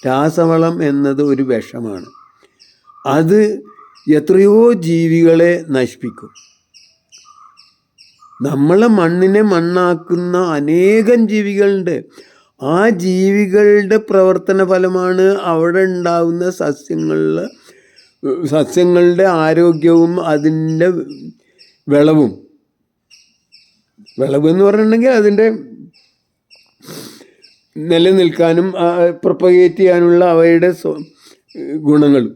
രാസവളം എന്നത് ഒരു വിഷമാണ്. അത് എത്രയോ ജീവികളെ നശിപ്പിക്കും. നമ്മളെ മണ്ണിനെ മണ്ണാക്കുന്ന അനേകം ജീവികളുണ്ട്. ആ ജീവികളുടെ പ്രവർത്തന ഫലമാണ് അവിടെ ഉണ്ടാകുന്ന സസ്യങ്ങളുടെ ആരോഗ്യവും അതിൻ്റെ വിളവ് എന്ന് പറഞ്ഞിട്ടുണ്ടെങ്കിൽ അതിൻ്റെ നിലനിൽക്കാനും പ്രൊപ്പഗേറ്റ് ചെയ്യാനുള്ള അവയുടെ ഗുണങ്ങളും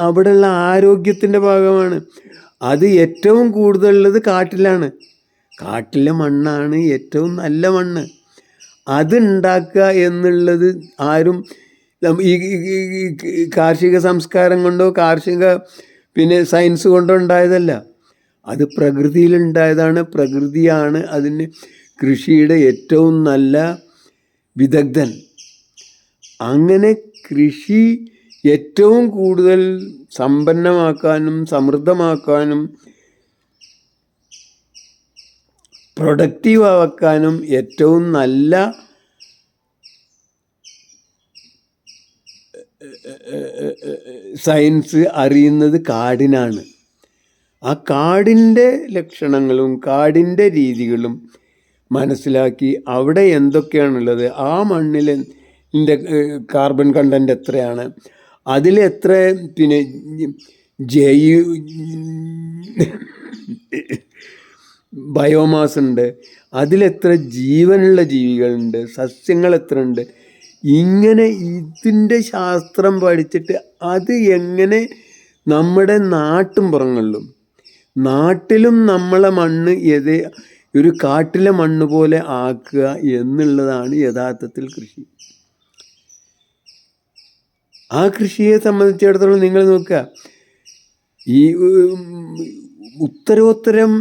അവിടെയുള്ള ആരോഗ്യത്തിൻ്റെ ഭാഗമാണ്. അത് ഏറ്റവും കൂടുതലുള്ളത് കാട്ടിലാണ്. കാട്ടിലെ മണ്ണാണ് ഏറ്റവും നല്ല മണ്ണ്. അതുണ്ടാക്കുക എന്നുള്ളത് ആരും ഈ കാർഷിക സംസ്കാരം കൊണ്ടോ സയൻസ് കൊണ്ടോ ഉണ്ടായതല്ല. അത് പ്രകൃതിയിലുണ്ടായതാണ്. പ്രകൃതിയാണ് അതിന് കൃഷിയുടെ ഏറ്റവും നല്ല വിദഗ്ധൻ. അങ്ങനെ കൃഷി ഏറ്റവും കൂടുതൽ സമ്പന്നമാക്കാനും സമൃദ്ധമാക്കാനും പ്രൊഡക്റ്റീവ് ആക്കാനും ഏറ്റവും നല്ല സയൻസ് അറിയുന്നത് കാടിനാണ്. ആ കാടിൻ്റെ ലക്ഷണങ്ങളും കാടിൻ്റെ രീതികളും മനസ്സിലാക്കി അവിടെ എന്തൊക്കെയാണുള്ളത്, ആ മണ്ണിൽ കാർബൺ കണ്ടൻറ്റ് എത്രയാണ്, അതിലെത്ര ബയോമാസ് ഉണ്ട്, അതിലെത്ര ജീവനുള്ള ജീവികളുണ്ട്, സസ്യങ്ങൾ എത്ര ഉണ്ട്, ഇങ്ങനെ ഇതിൻ്റെ ശാസ്ത്രം പഠിച്ചിട്ട് അത് എങ്ങനെ നമ്മുടെ നാട്ടിലും നമ്മളെ മണ്ണ് ഒരു കാട്ടിലെ മണ്ണ് പോലെ ആക്കുക എന്നുള്ളതാണ് യഥാർത്ഥത്തിൽ കൃഷി. ആ കൃഷിയെ സംബന്ധിച്ചിടത്തോളം നിങ്ങൾ നോക്കുക, ഈ ഉത്തരോത്തരം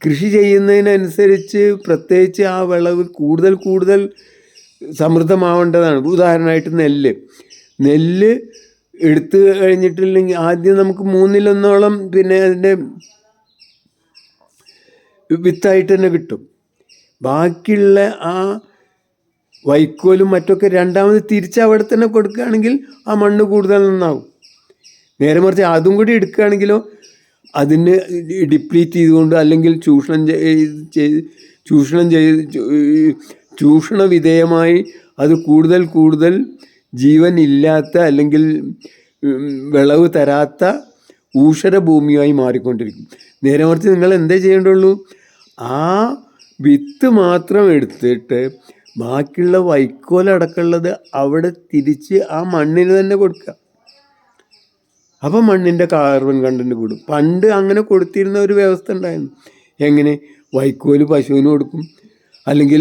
കൃഷി ചെയ്യുന്നതിനനുസരിച്ച് പ്രത്യേകിച്ച് ആ വിളവ് കൂടുതൽ സമൃദ്ധമാവേണ്ടതാണ്. ഉദാഹരണമായിട്ട് നെല്ല് എടുത്തു കഴിഞ്ഞിട്ടില്ലെങ്കിൽ ആദ്യം നമുക്ക് 1/3 അതിൻ്റെ വിത്തായിട്ട് തന്നെ കിട്ടും. ബാക്കിയുള്ള ആ വൈക്കോലും മറ്റൊക്കെ രണ്ടാമത് തിരിച്ച് അവിടെ തന്നെ കൊടുക്കുകയാണെങ്കിൽ ആ മണ്ണ് കൂടുതൽ നന്നാവും. നേരെ മറിച്ച് അതും കൂടി എടുക്കുകയാണെങ്കിലോ അതിന് ഡിപ്ലീറ്റ് ചെയ്തുകൊണ്ട് അല്ലെങ്കിൽ ചൂഷണ വിധേയമായി അത് കൂടുതൽ ജീവൻ ഇല്ലാത്ത അല്ലെങ്കിൽ വിളവ് തരാത്ത ഊഷര ഭൂമിയായി മാറിക്കൊണ്ടിരിക്കും. നേരെ മറിച്ച് നിങ്ങൾ എന്തേ ചെയ്യേണ്ടുള്ളൂ, ആ വിത്ത് മാത്രം എടുത്തിട്ട് ബാക്കിയുള്ള വൈക്കോലടക്കമുള്ളത് അവിടെ തിരിച്ച് ആ മണ്ണിന് തന്നെ കൊടുക്കുക. അപ്പം മണ്ണിൻ്റെ കാർബൺ കണ്ടൻറ്റ് കൂടും. പണ്ട് അങ്ങനെ കൊടുത്തിരുന്ന ഒരു വ്യവസ്ഥ ഉണ്ടായിരുന്നു. എങ്ങനെ? വൈക്കോല് പശുവിന് കൊടുക്കും, അല്ലെങ്കിൽ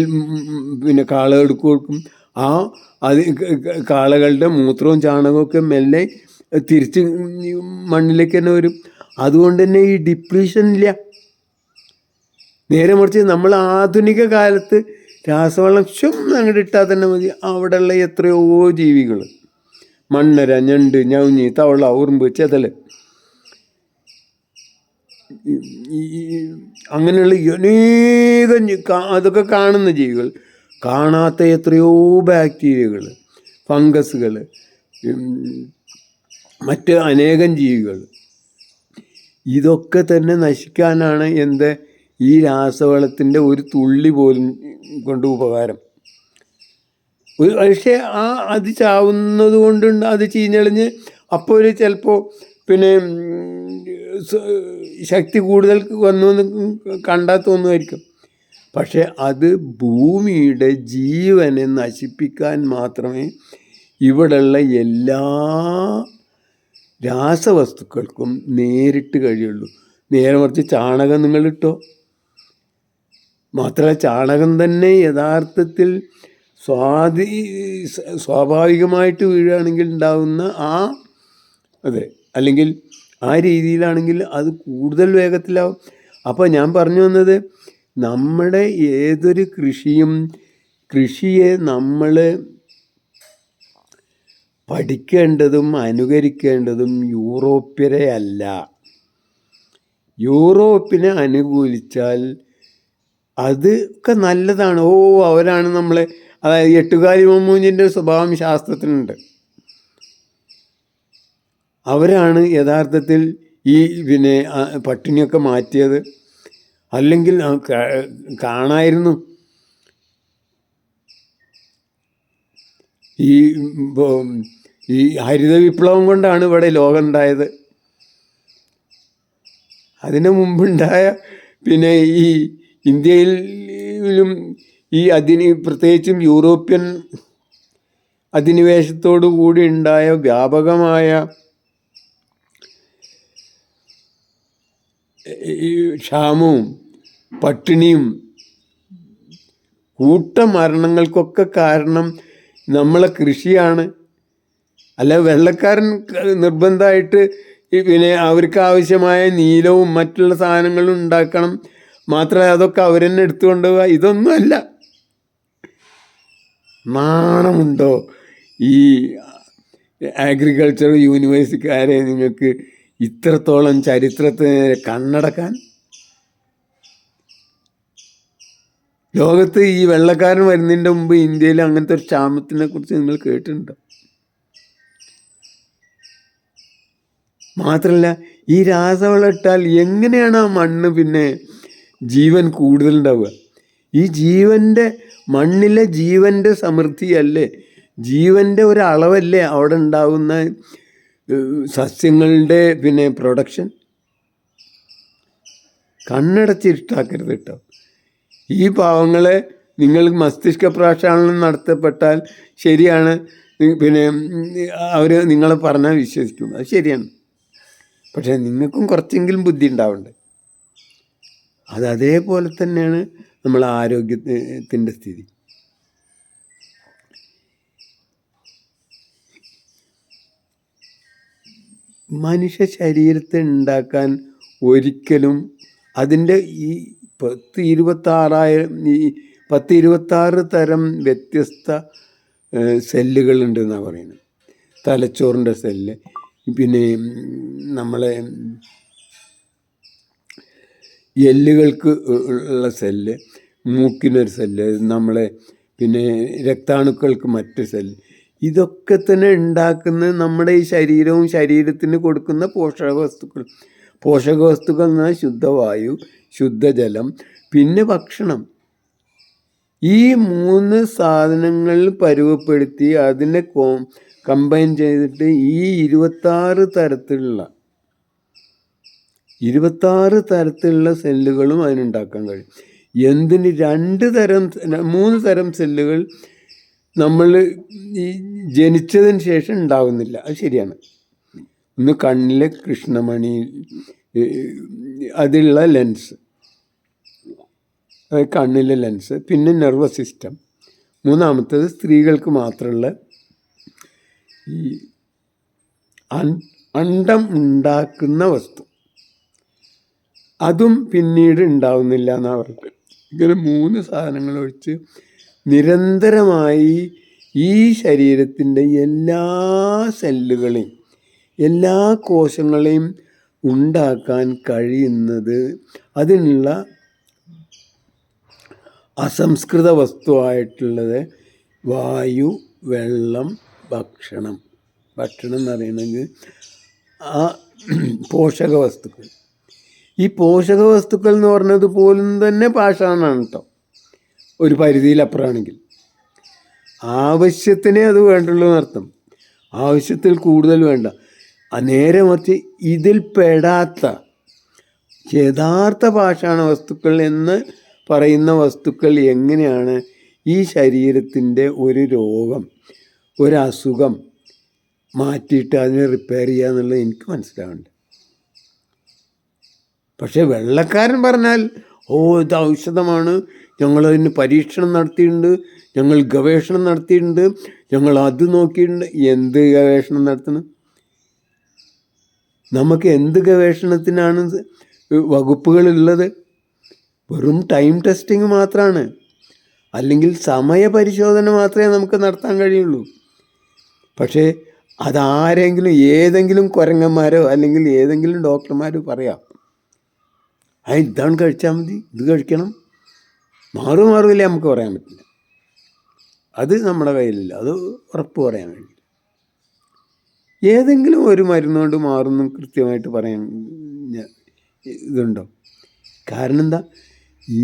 കാളകൾക്ക് കൊടുക്കും. അത് കാളകളുടെ മൂത്രവും ചാണകമൊക്കെ മെല്ലെ തിരിച്ച് മണ്ണിലേക്ക് തന്നെ വരും. അതുകൊണ്ട് തന്നെ ഈ ഡിപ്ലീഷൻ ഇല്ല. നേരെ മറിച്ച് നമ്മൾ ആധുനിക കാലത്ത് രാസവളം അങ്ങോട്ട് ഇട്ടാൽ തന്നെ മതി, അവിടെയുള്ള എത്രയോ ജീവികൾ, മണ്ണര, ഞണ്ട്, ഞൗഞ്ഞി, തവള, ഉറുമ്പ്, ചെതൽ, അങ്ങനെയുള്ള അനേകം അതൊക്കെ കാണുന്ന ജീവികൾ, കാണാത്ത എത്രയോ ബാക്ടീരിയകൾ, ഫംഗസുകൾ, മറ്റ് അനേകം ജീവികൾ, ഇതൊക്കെ തന്നെ നശിക്കാനാണ് ഈ രാസവളത്തിൻ്റെ ഒരു തുള്ളി പോലും കൊണ്ട് ഉപകാരം. പക്ഷേ അത് ചാവുന്നത് കൊണ്ടുണ്ട്, അത് ചീഞ്ഞളിഞ്ഞ് അപ്പോൾ ചിലപ്പോൾ ശക്തി കൂടുതൽ വന്നു എന്ന് കണ്ടാൽ തോന്നുമായിരിക്കും. പക്ഷേ അത് ഭൂമിയുടെ ജീവനെ നശിപ്പിക്കാൻ മാത്രമേ ഇവിടെയുള്ള എല്ലാ രാസവസ്തുക്കൾക്കും നേരിട്ട് കഴിയുള്ളൂ. നേരെ മറിച്ച് ചാണകം നിങ്ങളിട്ടോ, മാത്രമല്ല ചാണകം തന്നെ യഥാർത്ഥത്തിൽ സ്വാഭാവികമായിട്ട് വീഴുകയാണെങ്കിൽ ഉണ്ടാകുന്ന അല്ലെങ്കിൽ ആ രീതിയിലാണെങ്കിൽ അത് കൂടുതൽ വേഗത്തിലാവും. അപ്പോൾ ഞാൻ പറഞ്ഞു വന്നത്, നമ്മുടെ ഏതൊരു കൃഷിയെ നമ്മൾ പഠിക്കേണ്ടതും അനുകരിക്കേണ്ടതും യൂറോപ്യരെ അല്ല. യൂറോപ്പിനെ അനുകൂലിച്ചാൽ അതൊക്കെ നല്ലതാണ്. അവരാണ് നമ്മളെ, അതായത് എട്ടുകാലി മമ്മൂഞ്ഞിൻ്റെ സ്വഭാവം ശാസ്ത്രത്തിനുണ്ട്. അവരാണ് യഥാർത്ഥത്തിൽ ഈ പട്ടിണിയൊക്കെ മാറ്റിയത്. അല്ലെങ്കിൽ കാണായിരുന്നു ഈ ഹരിത വിപ്ലവം കൊണ്ടാണ് ഇവിടെ ലോകം ഉണ്ടായത്. അതിനു മുമ്പുണ്ടായ ഈ ഇന്ത്യയിലും പ്രത്യേകിച്ചും യൂറോപ്യൻ അധിനിവേശത്തോടു കൂടി ഉണ്ടായ വ്യാപകമായ ക്ഷാമവും പട്ടിണിയും കൂട്ടമരണങ്ങൾക്കൊക്കെ കാരണം നമ്മളെ കൃഷിയാണ്. അല്ല, വെള്ളക്കാരൻ നിർബന്ധമായിട്ട് അവർക്ക് ആവശ്യമായ നീലവും മറ്റുള്ള സാധനങ്ങളും ഉണ്ടാക്കണം, മാത്രമല്ല അതൊക്കെ അവരെന്നെ എടുത്തുകൊണ്ട് പോവുക. ഇതൊന്നുമല്ല. നാണമുണ്ടോ ഈ അഗ്രികൾച്ചർ യൂണിവേഴ്സിറ്റിക്കാരെ നിങ്ങൾക്ക് ഇത്രത്തോളം ചരിത്രത്തിന് കണ്ണടക്കാൻ? ലോകത്ത് ഈ വെള്ളക്കാരൻ വരുന്നതിൻ്റെ മുമ്പ് ഇന്ത്യയിൽ അങ്ങനത്തെ ഒരു ക്ഷാമത്തിനെ കുറിച്ച് നിങ്ങൾ കേട്ടിട്ടുണ്ടോ? മാത്രമല്ല, ഈ രാസവളം ഇട്ടാൽ എങ്ങനെയാണ് ആ മണ്ണ് ജീവൻ കൂടുതലുണ്ടാവുക? ഈ മണ്ണിലെ ജീവൻ്റെ സമൃദ്ധിയല്ലേ, ജീവൻ്റെ ഒരളവല്ലേ അവിടെ ഉണ്ടാവുന്ന സസ്യങ്ങളുടെ പ്രൊഡക്ഷൻ. കണ്ണടച്ചിട്ടാക്കരുത് കേട്ടോ. ഈ പാവങ്ങളെ നിങ്ങൾ മസ്തിഷ്ക പ്രക്ഷാളനം നടത്തപ്പെട്ടാൽ ശരിയാണ്, അവർ നിങ്ങളെ പറഞ്ഞാൽ വിശ്വസിക്കും, അത് ശരിയാണ്. പക്ഷേ നിങ്ങൾക്കും കുറച്ചെങ്കിലും ബുദ്ധി ഉണ്ടാവണ്ടേ? അതേപോലെ തന്നെയാണ് നമ്മളെ ആരോഗ്യത്തിൻ്റെ സ്ഥിതി. മനുഷ്യ ശരീരത്തെ ഉണ്ടാക്കാൻ ഒരിക്കലും അതിൻ്റെ ഈ 10-26 തരം വ്യത്യസ്ത സെല്ലുകളുണ്ടെന്നാണ് പറയുന്നത്. തലച്ചോറിൻ്റെ സെല്ല്, നമ്മളെ എല്ലുകൾക്ക് ഉള്ള സെല്ല്, മൂക്കിനൊരു സെല്ല്, നമ്മളെ രക്താണുക്കൾക്ക് മറ്റു സെല്ല്. ഇതൊക്കെ തന്നെ ഉണ്ടാക്കുന്നത് നമ്മുടെ ഈ ശരീരവും ശരീരത്തിന് കൊടുക്കുന്ന പോഷകവസ്തുക്കൾ എന്ന് പറഞ്ഞാൽ ശുദ്ധവായു, ശുദ്ധജലം, ഭക്ഷണം. ഈ 3 സാധനങ്ങൾ പരുവപ്പെടുത്തി അതിനെ കമ്പൈൻ ചെയ്തിട്ട് ഈ 26 തരത്തിലുള്ള സെല്ലുകളും അതിനുണ്ടാക്കാൻ കഴിയും. എന്തിന് 3 തരം സെല്ലുകൾ നമ്മൾ ഈ ജനിച്ചതിന് ശേഷം ഉണ്ടാകുന്നില്ല, അത് ശരിയാണ്. ഒന്ന് കണ്ണിലെ കൃഷ്ണമണി, അതിലുള്ള ലെൻസ്, കണ്ണിലെ ലെൻസ്, നെർവസ് സിസ്റ്റം, മൂന്നാമത്തേത് സ്ത്രീകൾക്ക് മാത്രമുള്ള ഈ അണ്ഡം ഉണ്ടാക്കുന്ന വസ്തു, അതും പിന്നീട് ഉണ്ടാവുന്നില്ല എന്നാണ് പറഞ്ഞത്. ഇങ്ങനെ 3 സാധനങ്ങൾ ഒഴിച്ച് നിരന്തരമായി ഈ ശരീരത്തിൻ്റെ എല്ലാ സെല്ലുകളെയും എല്ലാ കോശങ്ങളെയും ഉണ്ടാക്കാൻ കഴിയുന്നത് അതിനുള്ള അസംസ്കൃത വസ്തുവായിട്ടുള്ളത് വായു, വെള്ളം, ഭക്ഷണം എന്ന് പറയുന്നത് ആ പോഷകവസ്തുക്കൾ. ഈ പോഷകവസ്തുക്കൾ എന്ന് പറഞ്ഞത് പോലും തന്നെ പാഷാണാണ് കേട്ടോ, ഒരു പരിധിയിലപ്പുറമാണെങ്കിൽ. ആവശ്യത്തിനേ അത് വേണ്ടുള്ളൂ എന്നർത്ഥം, ആവശ്യത്തിൽ കൂടുതൽ വേണ്ട. നേരെ മറിച്ച് ഇതിൽ പെടാത്ത യഥാർത്ഥ പാഷാണ വസ്തുക്കൾ എന്ന് പറയുന്ന വസ്തുക്കൾ എങ്ങനെയാണ് ഈ ശരീരത്തിൻ്റെ ഒരു രോഗം, ഒരസുഖം മാറ്റിയിട്ട് അതിനെ റിപ്പയർ ചെയ്യുക എന്നുള്ളത് എനിക്ക് മനസ്സിലാവുന്നുണ്ട്. പക്ഷേ വെള്ളക്കാരൻ പറഞ്ഞാൽ ഇത് ഔഷധമാണ്, ഞങ്ങളതിന് പരീക്ഷണം നടത്തിയിട്ടുണ്ട്, ഞങ്ങൾ ഗവേഷണം നടത്തിയിട്ടുണ്ട്, ഞങ്ങൾ അത് നോക്കിയിട്ടുണ്ട്. എന്ത് ഗവേഷണം നടത്തുന്നു? നമുക്ക് എന്ത് ഗവേഷണത്തിനാണ് വകുപ്പുകളുള്ളത്? വെറും ടൈം ടെസ്റ്റിങ് മാത്രമാണ്, അല്ലെങ്കിൽ സമയപരിശോധന മാത്രമേ നമുക്ക് നടത്താൻ കഴിയുള്ളൂ. പക്ഷേ അതാരെങ്കിലും ഏതെങ്കിലും കുരങ്ങന്മാരോ അല്ലെങ്കിൽ ഏതെങ്കിലും ഡോക്ടർമാരോ പറയാം, ഇതാണ് കഴിച്ചാൽ മതി, ഇത് കഴിക്കണം, മാറില്ല നമുക്ക് പറയാൻ പറ്റില്ല. അത് നമ്മുടെ കയ്യിലില്ല, അത് ഉറപ്പ് പറയാൻ വേണ്ടി. ഏതെങ്കിലും ഒരു മരുന്നുകൊണ്ട് മാറുന്നു കൃത്യമായിട്ട് പറയാൻ ഇതുണ്ടോ? കാരണം എന്താ,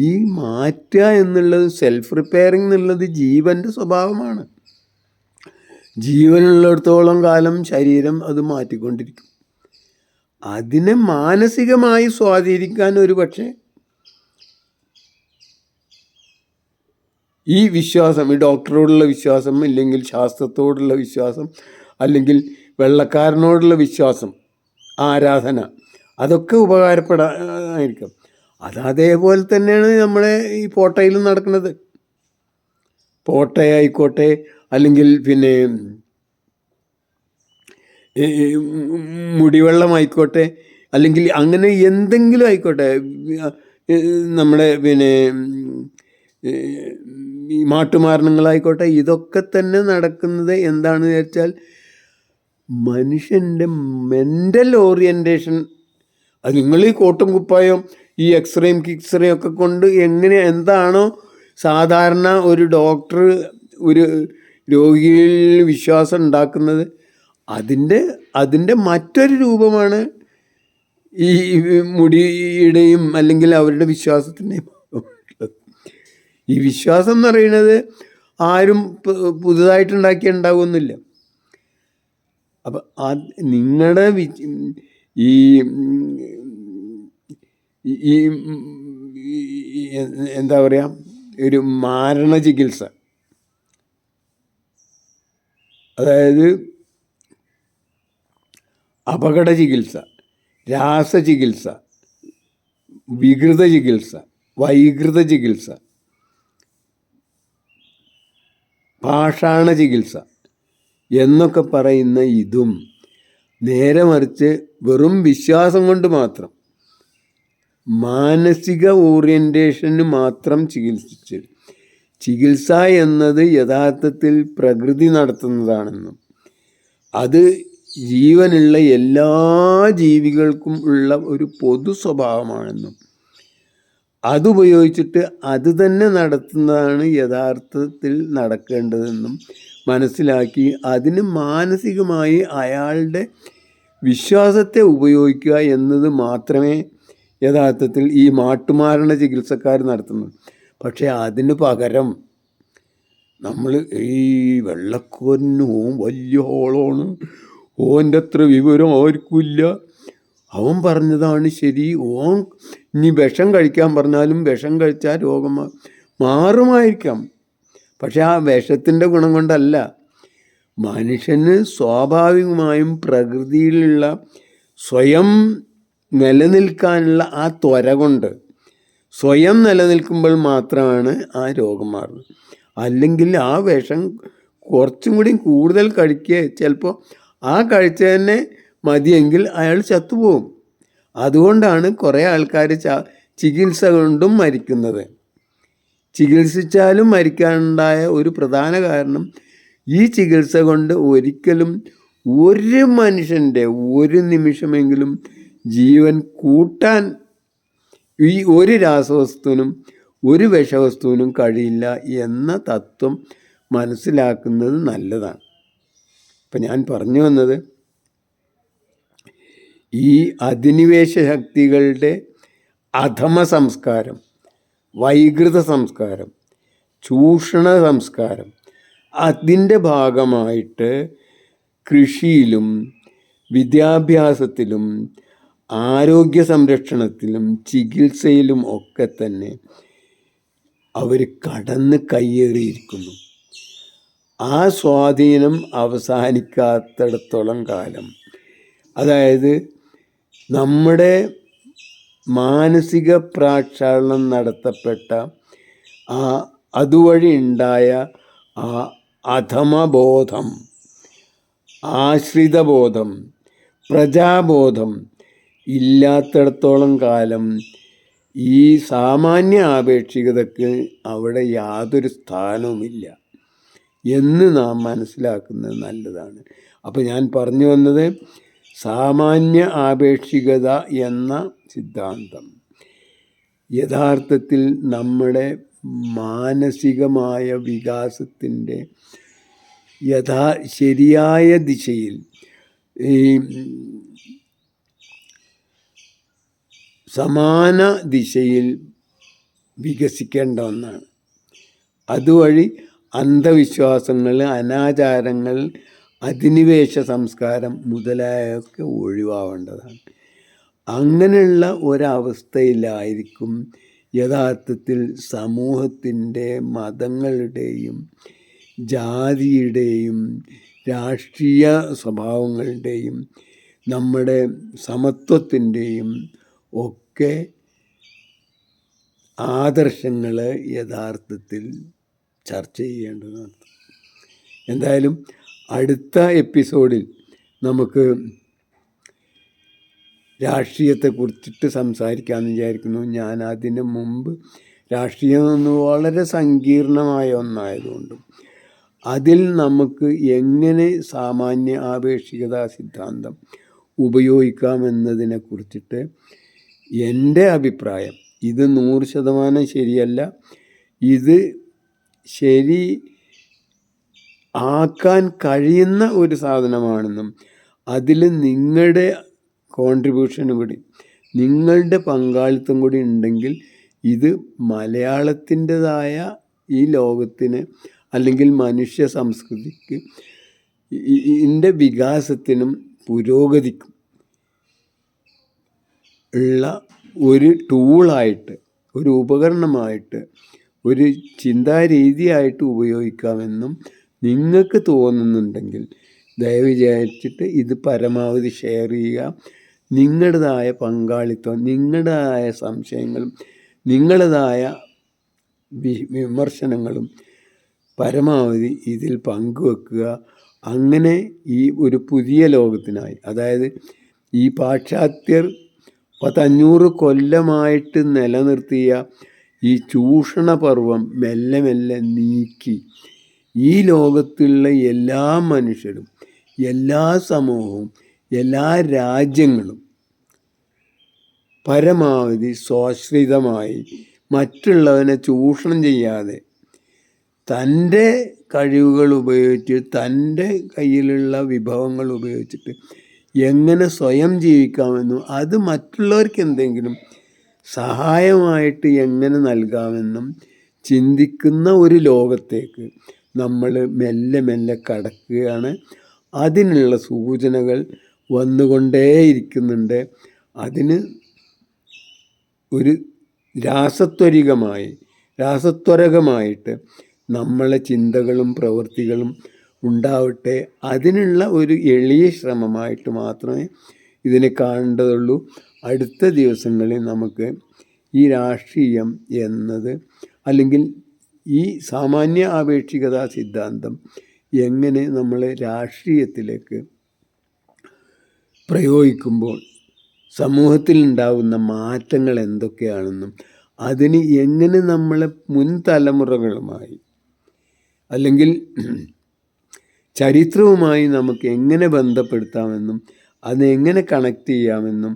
ഈ മാറ്റുക എന്നുള്ളത്, സെൽഫ് റിപ്പയറിങ് എന്നുള്ളത് ജീവൻ്റെ സ്വഭാവമാണ്. ജീവനുള്ളിടത്തോളം കാലം ശരീരം അത് മാറ്റിക്കൊണ്ടിരിക്കും. അതിനെ മാനസികമായി സ്വാധീനിക്കാൻ ഒരു പക്ഷേ ഈ വിശ്വാസം, ഈ ഡോക്ടറോടുള്ള വിശ്വാസം, ഇല്ലെങ്കിൽ ശാസ്ത്രത്തോടുള്ള വിശ്വാസം, അല്ലെങ്കിൽ വെള്ളക്കാരനോടുള്ള വിശ്വാസം, ആരാധന, അതൊക്കെ ഉപകാരപ്പെടാനായിരിക്കും. അതേപോലെ തന്നെയാണ് നമ്മളെ ഈ പോട്ടയിലും നടക്കുന്നത്. പോട്ടയായിക്കോട്ടെ, അല്ലെങ്കിൽ പിന്നെ മുടിവെള്ളമായിക്കോട്ടെ, അല്ലെങ്കിൽ അങ്ങനെ എന്തെങ്കിലും ആയിക്കോട്ടെ, നമ്മുടെ പിന്നെ ഈ മാട്ടുമാരണങ്ങളായിക്കോട്ടെ, ഇതൊക്കെ തന്നെ നടക്കുന്നത് എന്താണെന്ന് വെച്ചാൽ മനുഷ്യൻ്റെ മെൻ്റൽ ഓറിയൻറ്റേഷൻ. അത് നിങ്ങൾ ഈ കോട്ടും കുപ്പായം, ഈ എക്സ്റേയും കിക്സ്റേയും ഒക്കെ കൊണ്ട് എന്താണോ സാധാരണ ഒരു ഡോക്ടർ ഒരു രോഗിയിൽ വിശ്വാസം ഉണ്ടാക്കുന്നത്, അതിൻ്റെ മറ്റൊരു രൂപമാണ് ഈ മുടിയുടെയും അല്ലെങ്കിൽ അവരുടെ വിശ്വാസത്തിൻ്റെയും. ഈ വിശ്വാസം എന്ന് പറയുന്നത് ആരും പുതുതായിട്ടുണ്ടാക്കി ഉണ്ടാകുമെന്നില്ല. അപ്പം നിങ്ങളുടെ ഈ ഈ എന്താ പറയുക, ഒരു മാരണ ചികിത്സ, അതായത് അപകട ചികിത്സ, രാസചികിത്സ, വികൃത ചികിത്സ, വൈകൃത ചികിത്സ, പാഷാണ ചികിത്സ എന്നൊക്കെ പറയുന്ന ഇതും നേരെ മറിച്ച് വെറും വിശ്വാസം കൊണ്ട് മാത്രം, മാനസിക ഓറിയൻറ്റേഷന് മാത്രം ചികിത്സ എന്നത് യഥാർത്ഥത്തിൽ പ്രകൃതി നടത്തുന്നതാണെന്നും അത് ജീവനുള്ള എല്ലാ ജീവികൾക്കും ഉള്ള ഒരു പൊതു സ്വഭാവമാണെന്നും അതുപയോഗിച്ചിട്ട് അത് തന്നെ നടത്തുന്നതാണ് യഥാർത്ഥത്തിൽ നടക്കേണ്ടതെന്നും മനസ്സിലാക്കി അതിന് മാനസികമായി അയാളുടെ വിശ്വാസത്തെ ഉപയോഗിക്കുക എന്നത് മാത്രമേ യഥാർത്ഥത്തിൽ ഈ മാട്ടുമാരണ ചികിത്സക്കാർ നടത്തുന്നത്. പക്ഷേ അതിന് പകരം നമ്മൾ ഈ വെള്ളക്കോരന് വലിയ ഹോളാണ്, ഓൻ്റെ അത്ര വിവരം ആർക്കില്ല, അവൻ പറഞ്ഞതാണ് ശരി, ഇനി വിഷം കഴിക്കാൻ പറഞ്ഞാലും വിഷം കഴിച്ചാൽ രോഗം മാറുമായിരിക്കാം. പക്ഷെ ആ വിഷത്തിൻ്റെ ഗുണം കൊണ്ടല്ല, മനുഷ്യന് സ്വാഭാവികമായും പ്രകൃതിയിലുള്ള സ്വയം നിലനിൽക്കാനുള്ള ആ ത്വര കൊണ്ട് സ്വയം നിലനിൽക്കുമ്പോൾ മാത്രമാണ് ആ രോഗം മാറുന്നത്. അല്ലെങ്കിൽ ആ വിഷം കുറച്ചും കൂടി കൂടുതൽ കഴിക്കുക, ചിലപ്പോൾ ആ കഴിച്ച തന്നെ മതിയെങ്കിൽ അയാൾ ചത്തുപോകും. അതുകൊണ്ടാണ് കുറേ ആൾക്കാർ ചികിത്സ കൊണ്ടും മരിക്കുന്നത്. ചികിത്സിച്ചാലും മരിക്കാനുണ്ടായ ഒരു പ്രധാന കാരണം ഈ ചികിത്സ കൊണ്ട് ഒരിക്കലും ഒരു മനുഷ്യൻ്റെ ഒരു നിമിഷമെങ്കിലും ജീവൻ കൂട്ടാൻ ഈ ഒരു രാസവസ്തുവിനും ഒരു വിഷവസ്തുവിനും കഴിയില്ല എന്ന തത്വം മനസ്സിലാക്കുന്നത് നല്ലതാണ്. ഇപ്പം ഞാൻ പറഞ്ഞു വന്നത്, ഈ അധിനിവേശ ശക്തികളുടെ അധമ സംസ്കാരം, വൈകൃത സംസ്കാരം, ചൂഷണ സംസ്കാരം, അതിൻ്റെ ഭാഗമായിട്ട് കൃഷിയിലും വിദ്യാഭ്യാസത്തിലും ആരോഗ്യ സംരക്ഷണത്തിലും ചികിത്സയിലും ഒക്കെ തന്നെ അവർ കടന്ന് കയ്യേറിയിരിക്കുന്നു. ആ സ്വാധീനം അവസാനിക്കാത്തിടത്തോളം കാലം, അതായത് നമ്മുടെ മാനസിക പ്രക്ഷാളനം നടത്തപ്പെട്ട അതുവഴി ഉണ്ടായ ആ അധമബോധം, ആശ്രിതബോധം, പ്രജാബോധം ഇല്ലാത്തിടത്തോളം കാലം ഈ സാമാന്യ ആപേക്ഷികതയ്ക്ക് അവിടെ യാതൊരു സ്ഥാനവുമില്ല എന്ന് നാം മനസ്സിലാക്കുന്നത് നല്ലതാണ്. അപ്പോൾ ഞാൻ പറഞ്ഞു വന്നത് സാമാന്യ ആപേക്ഷികത എന്ന സിദ്ധാന്തം യഥാർത്ഥത്തിൽ നമ്മുടെ മാനസികമായ വികാസത്തിൻ്റെ ശരിയായ ദിശയിൽ ഈ സമാന ദിശയിൽ വികസിക്കേണ്ട ഒന്നാണ്. അതുവഴി അന്ധവിശ്വാസങ്ങൾ, അനാചാരങ്ങൾ, അധിനിവേശ സംസ്കാരം മുതലായൊക്കെ ഒഴിവാവേണ്ടതാണ്. അങ്ങനെയുള്ള ഒരവസ്ഥയിലായിരിക്കും യഥാർത്ഥത്തിൽ സമൂഹത്തിൻ്റെ മതങ്ങളുടെയും ജാതിയുടെയും രാഷ്ട്രീയ സ്വഭാവങ്ങളുടെയും നമ്മുടെ സമത്വത്തിൻ്റെയും ഒക്കെ ആദർശങ്ങൾ യഥാർത്ഥത്തിൽ ചർച്ച ചെയ്യേണ്ടതാണ്. എന്തായാലും അടുത്ത എപ്പിസോഡിൽ നമുക്ക് രാഷ്ട്രീയത്തെക്കുറിച്ചിട്ട് സംസാരിക്കാമെന്ന് വിചാരിക്കുന്നു. ഞാൻ അതിന് മുമ്പ് രാഷ്ട്രീയം എന്ന് വളരെ സങ്കീർണമായ ഒന്നായതുകൊണ്ടും അതിൽ നമുക്ക് എങ്ങനെ സാമാന്യ ആപേക്ഷികതാ സിദ്ധാന്തം ഉപയോഗിക്കാമെന്നതിനെക്കുറിച്ചിട്ട് എൻ്റെ അഭിപ്രായം, ഇത് 100% ശരിയല്ല, ഇത് ശരി ആക്കാൻ കഴിയുന്ന ഒരു സാധനമാണെന്നും അതിൽ നിങ്ങളുടെ കോൺട്രിബ്യൂഷൻ കൂടി, നിങ്ങളുടെ പങ്കാളിത്തം കൂടി ഉണ്ടെങ്കിൽ ഇത് മലയാളത്തിൻ്റെതായ ഈ ലോകത്തിന് അല്ലെങ്കിൽ മനുഷ്യ സംസ്കൃതിക്ക് ഇതിൻ്റെ വികാസത്തിനും പുരോഗതിക്കും ഉള്ള ഒരു ടൂളായിട്ട്, ഒരു ഉപകരണമായിട്ട്, ഒരു ചിന്താരീതിയായിട്ട് ഉപയോഗിക്കാമെന്നും നിങ്ങൾക്ക് തോന്നുന്നുണ്ടെങ്കിൽ ദയവ് വിചാരിച്ചിട്ട് ഇത് പരമാവധി ഷെയർ ചെയ്യുക. നിങ്ങളുടേതായ പങ്കാളിത്തം, നിങ്ങളുടേതായ സംശയങ്ങളും നിങ്ങളുടേതായ വിമർശനങ്ങളും പരമാവധി ഇതിൽ പങ്കുവെക്കുക. അങ്ങനെ ഈ ഒരു പുതിയ ലോകത്തിനായി, അതായത് ഈ പാശ്ചാത്യർ 500 കൊല്ലമായിട്ട് നിലനിർത്തിയ ഈ ചൂഷണപർവം മെല്ലെ മെല്ലെ നീക്കി ഈ ലോകത്തുള്ള എല്ലാ മനുഷ്യരും, എല്ലാ സമൂഹവും, എല്ലാ രാജ്യങ്ങളും പരമാവധി സ്വാശ്രിതമായി മറ്റുള്ളവനെ ചൂഷണം ചെയ്യാതെ തൻ്റെ കഴിവുകൾ ഉപയോഗിച്ച്, തൻ്റെ കയ്യിലുള്ള വിഭവങ്ങൾ ഉപയോഗിച്ചിട്ട് എങ്ങനെ സ്വയം ജീവിക്കാമെന്നും അത് മറ്റുള്ളവർക്ക് എന്തെങ്കിലും സഹായമായിട്ട് എങ്ങനെ നൽകാമെന്നും ചിന്തിക്കുന്ന ഒരു ലോകത്തേക്ക് നമ്മൾ മെല്ലെ മെല്ലെ കടക്കുകയാണ്. അതിനുള്ള സൂചനകൾ വന്നുകൊണ്ടേയിരിക്കുന്നുണ്ട്. അതിന് ഒരു രാസത്വരകമായിട്ട് നമ്മളെ ചിന്തകളും പ്രവൃത്തികളും ഉണ്ടാവട്ടെ. അതിനുള്ള ഒരു എളിയ ശ്രമമായിട്ട് മാത്രമേ ഇതിനെ കാണേണ്ടതുള്ളൂ. അടുത്ത ദിവസങ്ങളിൽ നമുക്ക് ഈ രാഷ്ട്രീയം എന്നത്, അല്ലെങ്കിൽ ഈ സാമാന്യ ആപേക്ഷികതാ സിദ്ധാന്തം എങ്ങനെ നമ്മൾ രാഷ്ട്രീയത്തിലേക്ക് പ്രയോഗിക്കുമ്പോൾ സമൂഹത്തിൽ ഉണ്ടാകുന്ന മാറ്റങ്ങൾ എന്തൊക്കെയാണെന്നും അതിന് എങ്ങനെ നമ്മളെ മുൻ തലമുറകളുമായി അല്ലെങ്കിൽ ചരിത്രവുമായി നമുക്ക് എങ്ങനെ ബന്ധപ്പെടുത്താമെന്നും അതെങ്ങനെ കണക്ട് ചെയ്യാമെന്നും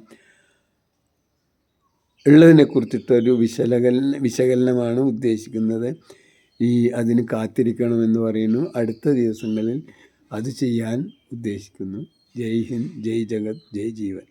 ഉള്ളതിനെക്കുറിച്ചിട്ടൊരു വിശകലനമാണ് ഉദ്ദേശിക്കുന്നത്. അതിന് കാത്തിരിക്കണമെന്ന് പറയുന്നു. അടുത്ത ദിവസങ്ങളിൽ അത് ചെയ്യാൻ ഉദ്ദേശിക്കുന്നു. ജയ് ഹിന്ദ്, ജയ് ജഗത്, ജയ് ജീവൻ.